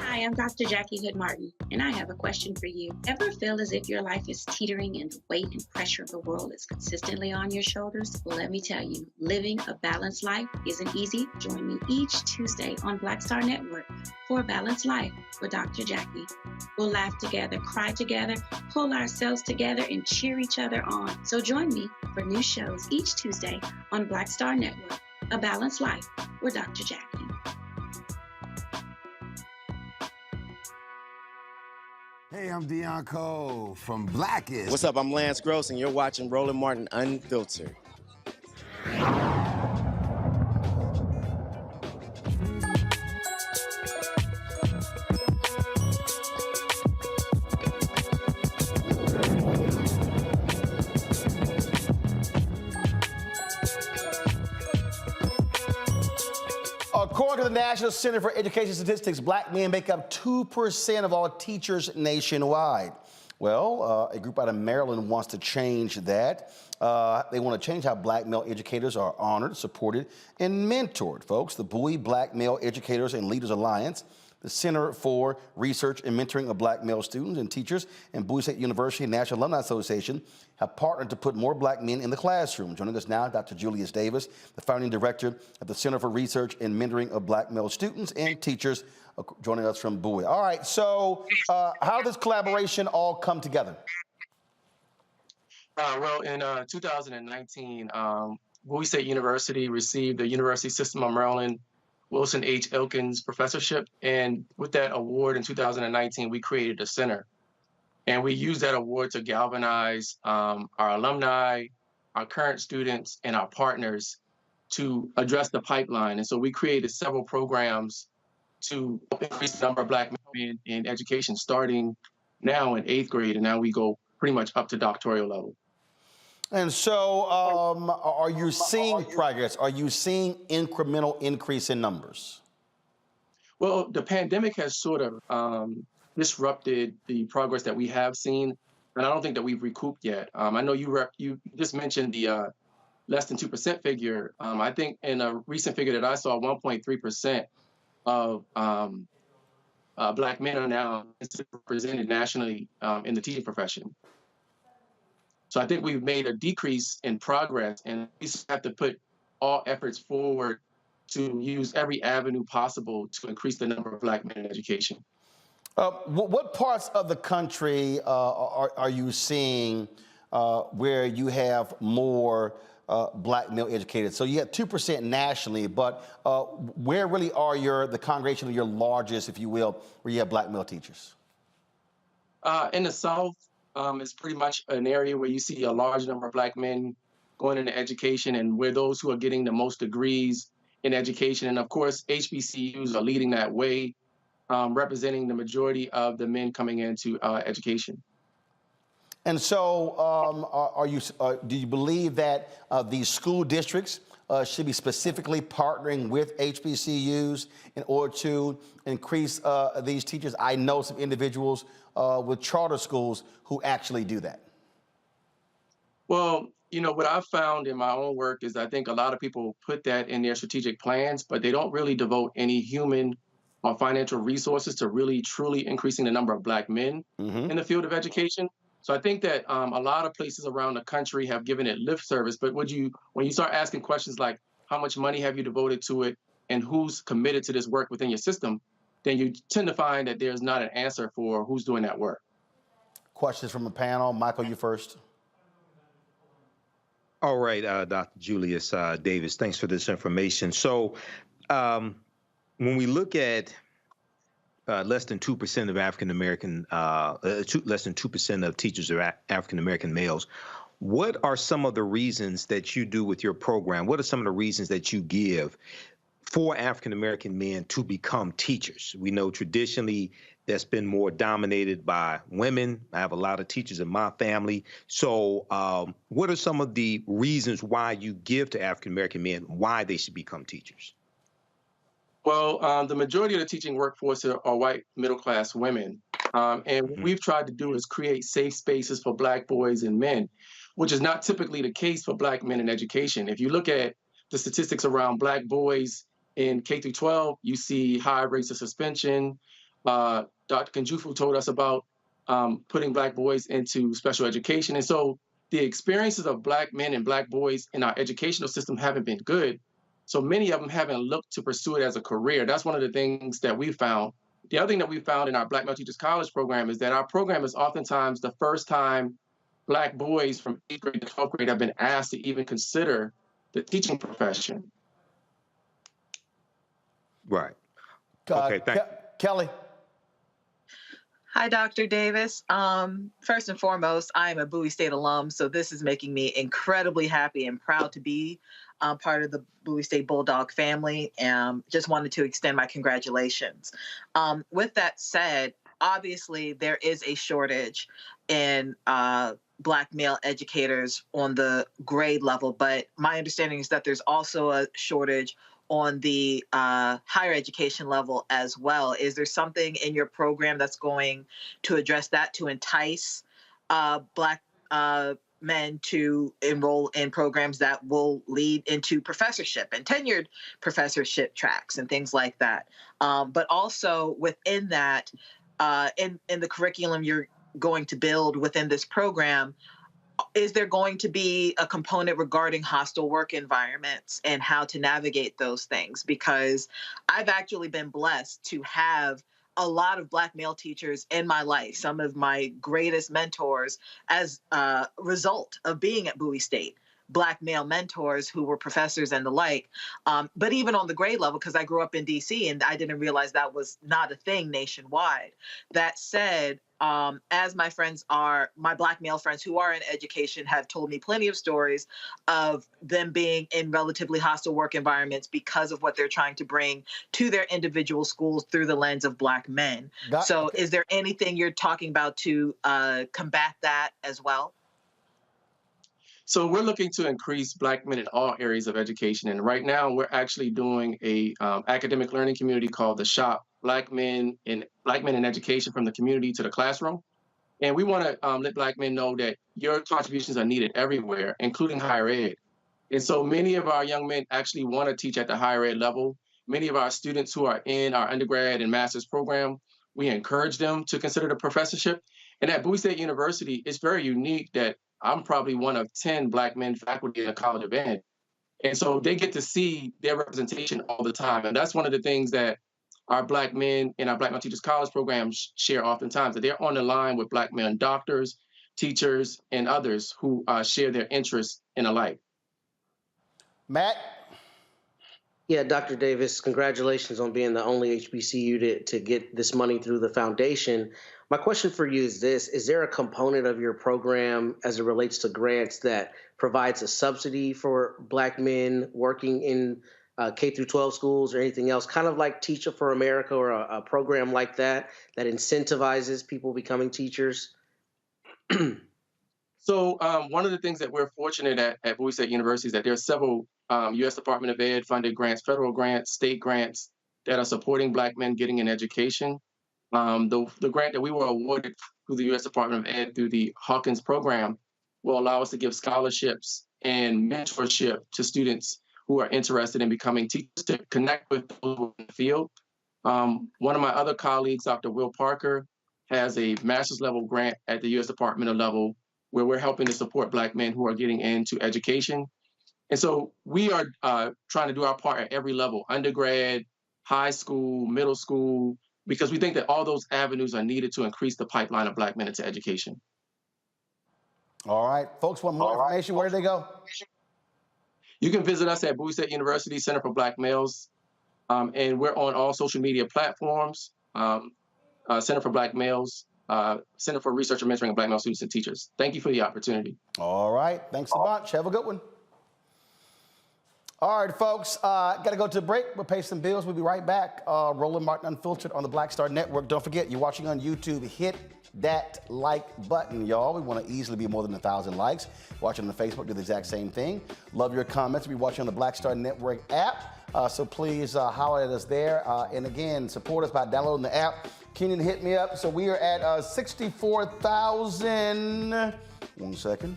Hi, I'm Dr. Jackie Hood Martin, and I have a question for you. Ever feel as if your life is teetering and the weight and pressure of the world is consistently on your shoulders? Well, let me tell you, living a balanced life isn't easy. Join me each Tuesday on Black Star Network for A Balanced Life with Dr. Jackie. We'll laugh together, cry together, pull ourselves together, and cheer each other on. So join me for new shows each Tuesday on Black Star Network, A Balanced Life with Dr. Jackie. Hey, I'm Deion Cole from Blackest. What's up? I'm Lance Gross, and you're watching Roland Martin Unfiltered. National Center for Education Statistics, black men make up 2% of all teachers nationwide. Well, a group out of Maryland wants to change that. They want to change how black male educators are honored, supported, and mentored, folks. The Bowie Black Male Educators and Leaders Alliance, the Center for Research and Mentoring of Black Male Students and Teachers, and Bowie State University National Alumni Association have partnered to put more black men in the classroom. Joining us now, Dr. Julius Davis, the founding director of the Center for Research and Mentoring of Black Male Students and Teachers, joining us from Bowie. All right, so how does this collaboration all come together? Well, in 2019, Bowie State University received the University System of Maryland Wilson H. Elkins Professorship. And with that award in 2019, we created a center. And we used that award to galvanize our alumni, our current students, and our partners to address the pipeline. And so we created several programs to increase the number of black men in education, starting now in 8th grade. And now we go pretty much up to doctoral level. And so are you seeing progress? Are you seeing incremental increase in numbers? Well, the pandemic has sort of disrupted the progress that we have seen, and I don't think that we've recouped yet. I know you just mentioned the less than 2% figure. I think in a recent figure that I saw, 1.3% of black men are now represented nationally in the teaching profession. So I think we've made a decrease in progress, and we have to put all efforts forward to use every avenue possible to increase the number of black men in education. What parts of the country are you seeing where you have more black male educated? So you have 2% nationally, but where really are the congregation of your largest, if you will, where you have black male teachers? In the South, it's pretty much an area where you see a large number of black men going into education, and where those who are getting the most degrees in education. And of course, HBCUs are leading that way, representing the majority of the men coming into education. And so do you believe that these school districts should be specifically partnering with HBCUs in order to increase these teachers? I know some individuals with charter schools who actually do that. Well, you know, what I've found in my own work is I think a lot of people put that in their strategic plans, but they don't really devote any human or financial resources to really truly increasing the number of black men in the field of education. So I think that a lot of places around the country have given it lip service, but when you start asking questions like, how much money have you devoted to it and who's committed to this work within your system, then you tend to find that there's not an answer for who's doing that work. Questions from the panel. Michael, you first. All right, Dr. Julius Davis, thanks for this information. So when we look at less than 2% of African-American, less than 2% of teachers are African-American males, what are some of the reasons that you do with your program? What are some of the reasons that you give for African-American men to become teachers? We know traditionally that's been more dominated by women. I have a lot of teachers in my family. So what are some of the reasons why you give to African-American men why they should become teachers? Well, the majority of the teaching workforce are white middle-class women. And what we've tried to do is create safe spaces for black boys and men, which is not typically the case for black men in education. If you look at the statistics around black boys in K through 12, you see high rates of suspension. Dr. Kanjufu told us about putting black boys into special education. And so the experiences of black men and black boys in our educational system haven't been good. So many of them haven't looked to pursue it as a career. That's one of the things that we found. The other thing that we found in our Black Male Teachers College program is that our program is oftentimes the first time black boys from 8th grade to 12th grade have been asked to even consider the teaching profession. Right. Okay, thank you. Kelly. Hi, Dr. Davis. First and foremost, I am a Bowie State alum, so this is making me incredibly happy and proud to be part of the Bowie State Bulldog family. Just wanted to extend my congratulations. With that said, obviously there is a shortage in black male educators on the grade level, but my understanding is that there's also a shortage on the higher education level as well. Is there something in your program that's going to address that to entice Black men to enroll in programs that will lead into professorship and tenured professorship tracks and things like that? But also within that, in the curriculum you're going to build within this program, is there going to be a component regarding hostile work environments and how to navigate those things? Because I've actually been blessed to have a lot of Black male teachers in my life, some of my greatest mentors as a result of being at Bowie State. Black male mentors who were professors and the like. But even on the grade level, because I grew up in DC and I didn't realize that was not a thing nationwide. That said, as my friends my Black male friends who are in education have told me plenty of stories of them being in relatively hostile work environments because of what they're trying to bring to their individual schools through the lens of Black men. So is there anything you're talking about to combat that as well? So we're looking to increase Black men in all areas of education. And right now we're actually doing a academic learning community called the SHOP, Black men in education from the community to the classroom. And we want to let Black men know that your contributions are needed everywhere, including higher ed. And so many of our young men actually want to teach at the higher ed level. Many of our students who are in our undergrad and master's program, we encourage them to consider the professorship. And at Bowie State University, it's very unique that I'm probably one of 10 Black men faculty in the College of Ed. And so they get to see their representation all the time. And that's one of the things that our Black men in our Black Male Teachers College programs share oftentimes, that they're on the line with Black men doctors, teachers, and others who share their interests in alike. Matt? Yeah, Dr. Davis, congratulations on being the only HBCU to get this money through the foundation. My question for you is this: is there a component of your program as it relates to grants that provides a subsidy for Black men working in K through 12 schools or anything else, kind of like Teacher for America or a program like that, that incentivizes people becoming teachers? So one of the things that we're fortunate at Bowie State University is that there are several U.S. Department of Ed funded grants, federal grants, state grants that are supporting Black men getting an education. The grant that we were awarded through the U.S. Department of Ed through the Hawkins program will allow us to give scholarships and mentorship to students who are interested in becoming teachers to connect with those in the field. One of my other colleagues, Dr. Will Parker, has a master's level grant at the U.S. Department of level where we're helping to support Black men who are getting into education. And so we are trying to do our part at every level, undergrad, high school, middle school, because we think that all those avenues are needed to increase the pipeline of Black men into education. All right, folks, want more information? Where do they go? You can visit us at Bowie State University Center for Black Males, and we're on all social media platforms, Center for Black Males, Center for Research and Mentoring of Black Male Students and Teachers. Thank you for the opportunity. All right, thanks a bunch. Have a good one. All right, folks, got to go to the break. We'll pay some bills. We'll be right back. Roland Martin Unfiltered on the Black Star Network. Don't forget, you're watching on YouTube. Hit that like button, y'all. We want to easily be more than 1,000 likes. Watching on Facebook, do the exact same thing. Love your comments. We'll be watching on the Black Star Network app. So please holler at us there. And again, support us by downloading the app. Kenyon, hit me up. So we are at 64,000. 1 second.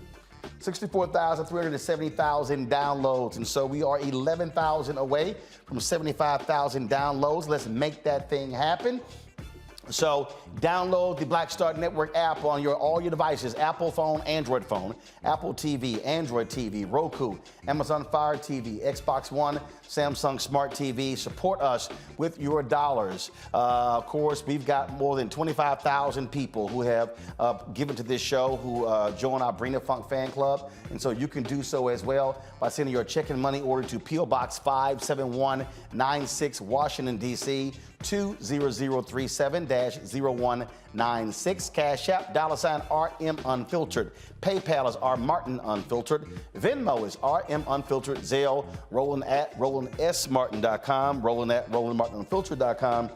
64,370,000 downloads. And so we are 11,000 away from 75,000 downloads. Let's make that thing happen. So download the Black Star Network app on all your devices, Apple phone, Android phone, Apple TV, Android TV, Roku, Amazon Fire TV, Xbox One, Samsung Smart TV. Support us with your dollars. Of course, we've got more than 25,000 people who have given to this show, who join our Bring the Funk fan club. And so you can do so as well by sending your check and money order to P.O. Box 57196, Washington, D.C. 20037-0196. Cash App, $RM Unfiltered. PayPal is rmartinunfiltered. Venmo is RM Unfiltered. Zelle, Roland at RolandSMartin.com. Roland at RolandMartinUnfiltered.com.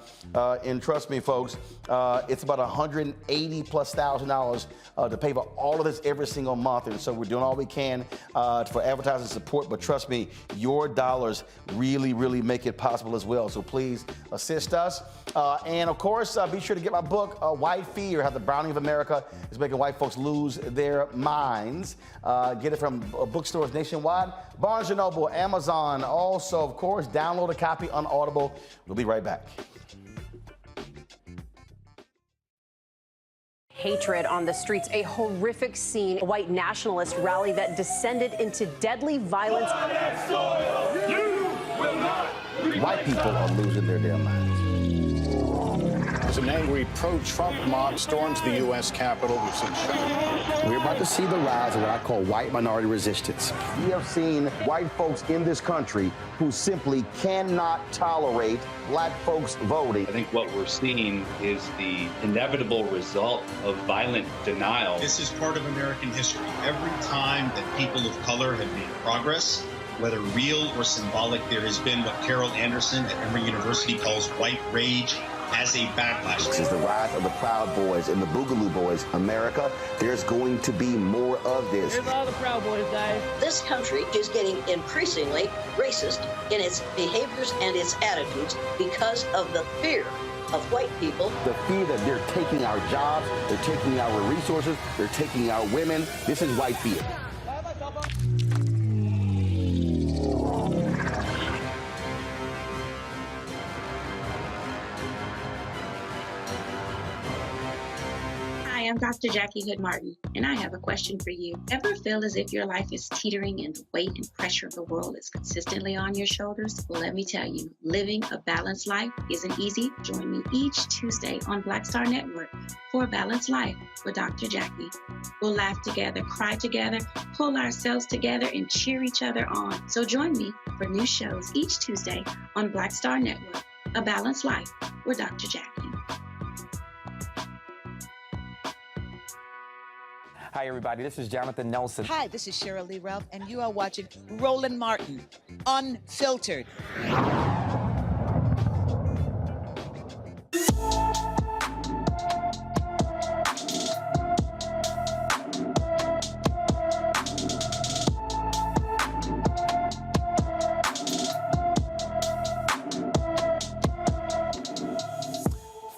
And trust me, folks, it's about $180,000+ to pay for all of this every single month. And so we're doing all we can for advertising support. But trust me, your dollars really, really make it possible as well. So please assist us. And of course, be sure to get my book, White Fear, How the Browning of America is Making White Folks Lose Their Minds. Get it from bookstores nationwide, Barnes & Noble, Amazon. Also, of course, download a copy on Audible. We'll be right back. Hatred on the streets, a horrific scene, a white nationalist rally that descended into deadly violence. White people are losing their damn minds. As an angry pro-Trump mob storms the U.S. Capitol, we've seen shooting. We're about to see the rise of what I call white minority resistance. We have seen white folks in this country who simply cannot tolerate black folks voting. I think what we're seeing is the inevitable result of violent denial. This is part of American history. Every time that people of color have made progress, whether real or symbolic, there has been what Carol Anderson at Emory University calls white rage as a backlash. This is the rise of the Proud Boys and the Boogaloo Boys. America, there's going to be more of this. Here's all the Proud Boys, guys. This country is getting increasingly racist in its behaviors and its attitudes because of the fear of white people. The fear that they're taking our jobs, they're taking our resources, they're taking our women. This is white fear. Hi, I'm Dr. Jackie Hood Martin, and I have a question for you. Ever feel as if your life is teetering and the weight and pressure of the world is consistently on your shoulders? Well, let me tell you, living a balanced life isn't easy. Join me each Tuesday on Black Star Network for A Balanced Life with Dr. Jackie. We'll laugh together, cry together, pull ourselves together, and cheer each other on. So join me for new shows each Tuesday on Black Star Network, A Balanced Life with Dr. Jackie. Hi, everybody. This is Jonathan Nelson. Hi, this is Cheryl Lee Ralph, and you are watching Roland Martin, Unfiltered.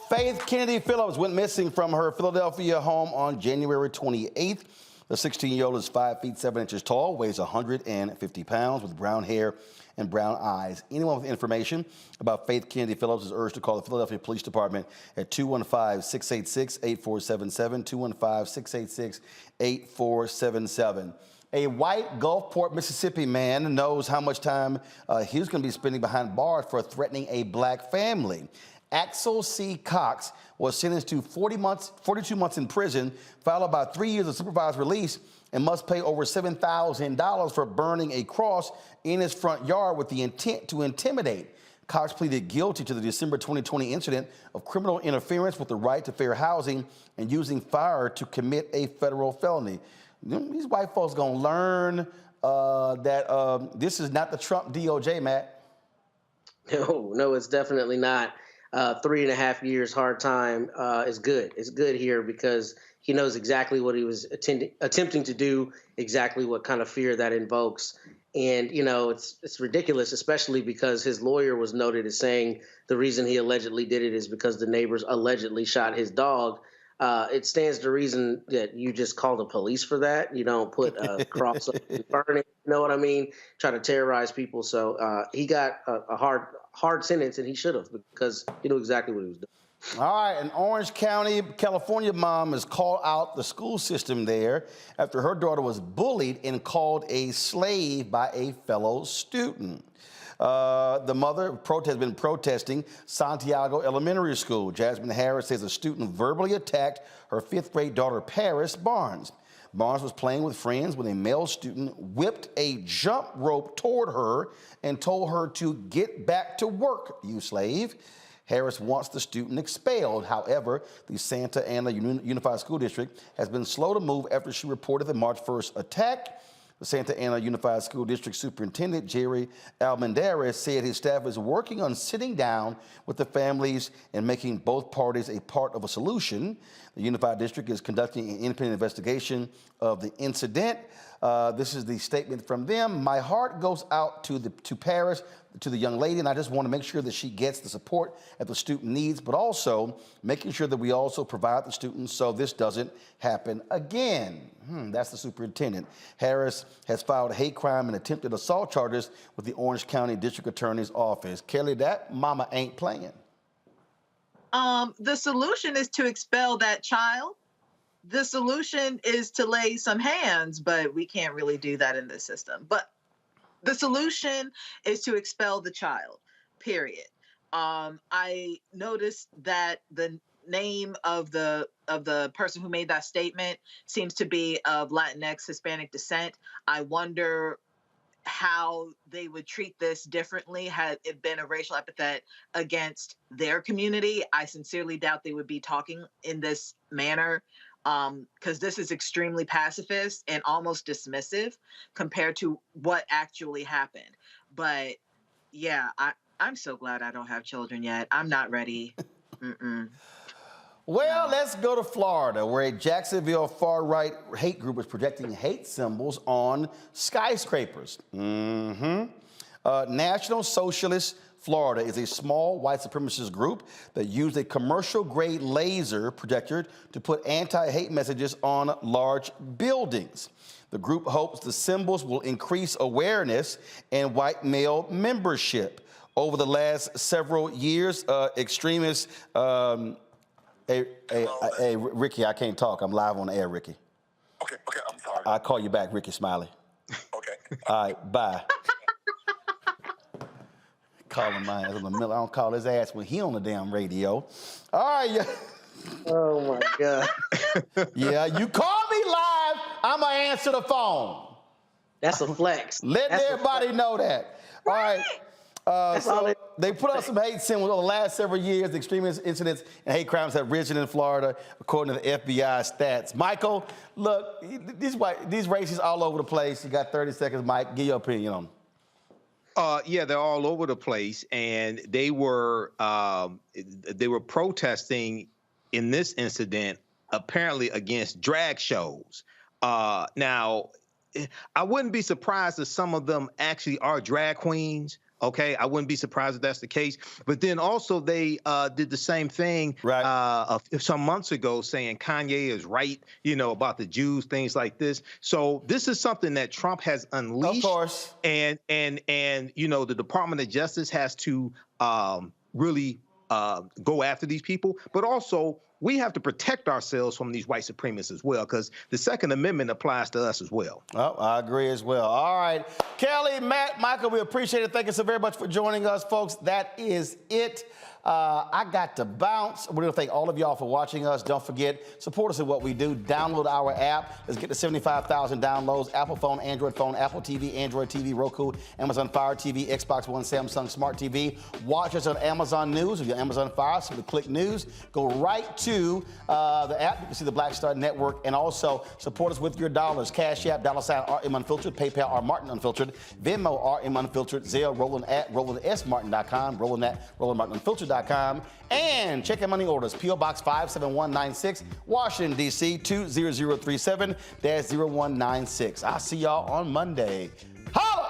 Faith Kennedy Phillips went missing from her Philadelphia home on January 28th. The 16-year-old is 5 feet 7 inches tall, weighs 150 pounds, with brown hair and brown eyes. Anyone with information about Faith Kennedy Phillips is urged to call the Philadelphia Police Department at 215-686-8477, 215-686-8477. A white Gulfport, Mississippi man knows how much time he's going to be spending behind bars for threatening a black family. Axel C. Cox was sentenced to 42 months in prison, followed by 3 years of supervised release, and must pay over $7,000 for burning a cross in his front yard with the intent to intimidate. Cox pleaded guilty to the December 2020 incident of criminal interference with the right to fair housing and using fire to commit a federal felony. These white folks gonna learn that this is not the Trump DOJ, Matt. No, it's definitely not. 3.5 years hard time is good. It's good here because he knows exactly what he was attempting to do, exactly what kind of fear that invokes. And, you know, it's ridiculous, especially because his lawyer was noted as saying the reason he allegedly did it is because the neighbors allegedly shot his dog. It stands to reason that you just call the police for that. You don't put a cross up and burn it. You know what I mean? Try to terrorize people. So he got a hard sentence, and he should have, because he knew exactly what he was doing. All right, an Orange County, California mom has called out the school system there after her daughter was bullied and called a slave by a fellow student. The mother has been protesting Santiago Elementary School. Jasmine Harris says a student verbally attacked her 5th grade daughter, Paris Barnes. Barnes was playing with friends when a male student whipped a jump rope toward her and told her to get back to work, you slave. Harris wants the student expelled. However, the Santa Ana Unified School District has been slow to move after she reported the March 1st attack. The Santa Ana Unified School District Superintendent Jerry Almendarez said his staff is working on sitting down with the families and making both parties a part of a solution. The Unified District is conducting an independent investigation of the incident. This is the statement from them. My heart goes out to Paris, to the young lady, and I just want to make sure that she gets the support that the student needs, but also making sure that we also provide the students so this doesn't happen again. That's the superintendent. Harris has filed hate crime and attempted assault charges with the Orange County District Attorney's Office. Kelly, that mama ain't playing. The solution is to expel that child. The solution is to lay some hands, but we can't really do that in this system. But the solution is to expel the child, period. I noticed that the name of the person who made that statement seems to be of Latinx Hispanic descent. I wonder how they would treat this differently had it been a racial epithet against their community. I sincerely doubt they would be talking in this manner, because this is extremely pacifist and almost dismissive compared to what actually happened. But yeah, I'm so glad I don't have children yet. I'm not ready. Well, let's go to Florida, where a Jacksonville far-right hate group is projecting hate symbols on skyscrapers. National Socialist Florida is a small white supremacist group that used a commercial-grade laser projector to put anti-hate messages on large buildings. The group hopes the symbols will increase awareness and white male membership. Over the last several years, extremists... Hey, Ricky, I can't talk. I'm live on the air, Ricky. Okay, I'm sorry. I'll call you back, Ricky Smiley. Okay. All right, bye. Calling my ass in the middle. I don't call his ass when he on the damn radio. All right, yeah. Oh my God. Yeah, you call me live, I'ma answer the phone. That's a flex. Let everybody know that. All right. So they put out some hate symbols over the last several years. The extremist incidents and hate crimes have risen in Florida, according to the FBI stats. Michael, look, these racists all over the place. You got 30 seconds, Mike. Give your opinion on them. Yeah, they're all over the place, and they were protesting in this incident apparently against drag shows. Now, I wouldn't be surprised if some of them actually are drag queens. Okay, I wouldn't be surprised if that's the case. But then also they did the same thing some months ago, saying Kanye is right, about the Jews, things like this. So this is something that Trump has unleashed. Of course. And the Department of Justice has to really go after these people. But also, we have to protect ourselves from these white supremacists as well, because the Second Amendment applies to us as well. Oh, I agree as well. All right. Kelly, Matt, Michael, we appreciate it. Thank you so very much for joining us, folks. That is it. I got to bounce. We want to thank all of y'all for watching us. Don't forget, support us in what we do. Download our app. Let's get to 75,000 downloads. Apple phone, Android phone, Apple TV, Android TV, Roku, Amazon Fire TV, Xbox One, Samsung Smart TV. Watch us on Amazon News. If you're Amazon Fire, so click News. Go right to the app. You can see the Black Star Network. And also, support us with your dollars. Cash App, $RM Unfiltered, PayPal, R Martin Unfiltered, Venmo, RM Unfiltered, Zelle, Roland at RolandSMartin.com, Roland at RolandMartinUnfiltered.com. And check your money orders. P.O. Box 57196, Washington, D.C. 20037-0196. I'll see y'all on Monday. Holla!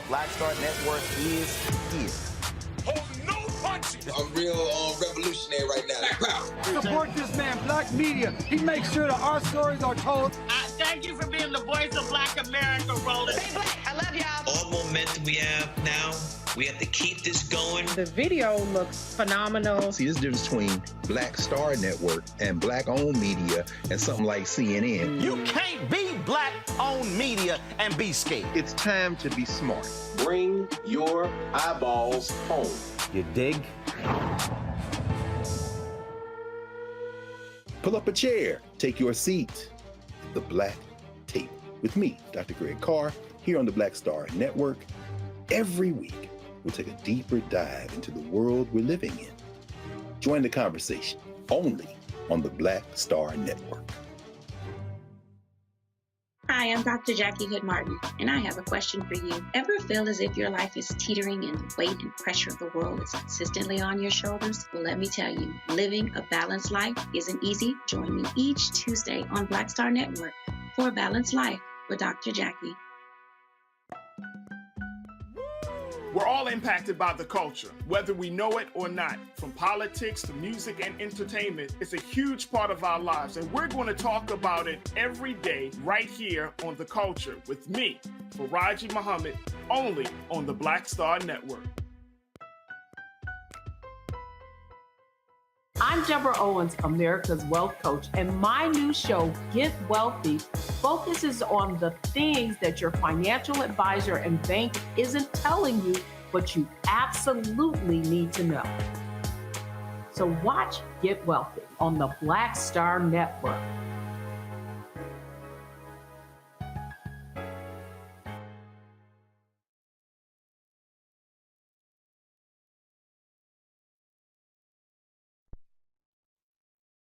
Black Star Network is here. I'm real revolutionary right now. Support this man, Black Media. He makes sure that our stories are told. Thank you for being the voice of Black America, Roland. Stay black. I love y'all. All momentum we have now, we have to keep this going. The video looks phenomenal. See, this difference between Black Star Network and Black-owned media and something like CNN. You can't be Black-owned media and be scared. It's time to be smart. Bring your eyeballs home. You dig? Pull up a chair, take your seat. The Black Tape with me, Dr. Greg Carr, here on the Black Star Network. Every week, we'll take a deeper dive into the world we're living in. Join the conversation only on the Black Star Network. Hi, I'm Dr. Jackie Hood Martin, and I have a question for you. Ever feel as if your life is teetering and the weight and pressure of the world is consistently on your shoulders? Well, let me tell you, living a balanced life isn't easy. Join me each Tuesday on Black Star Network for A Balanced Life with Dr. Jackie. We're all impacted by the culture, whether we know it or not. From politics to music and entertainment, it's a huge part of our lives, and we're going to talk about it every day right here on The Culture with me, Faraji Muhammad, only on the Black Star Network. I'm Deborah Owens, America's Wealth Coach, and my new show, Get Wealthy, focuses on the things that your financial advisor and bank isn't telling you but you absolutely need to know. So watch Get Wealthy on the Black Star Network.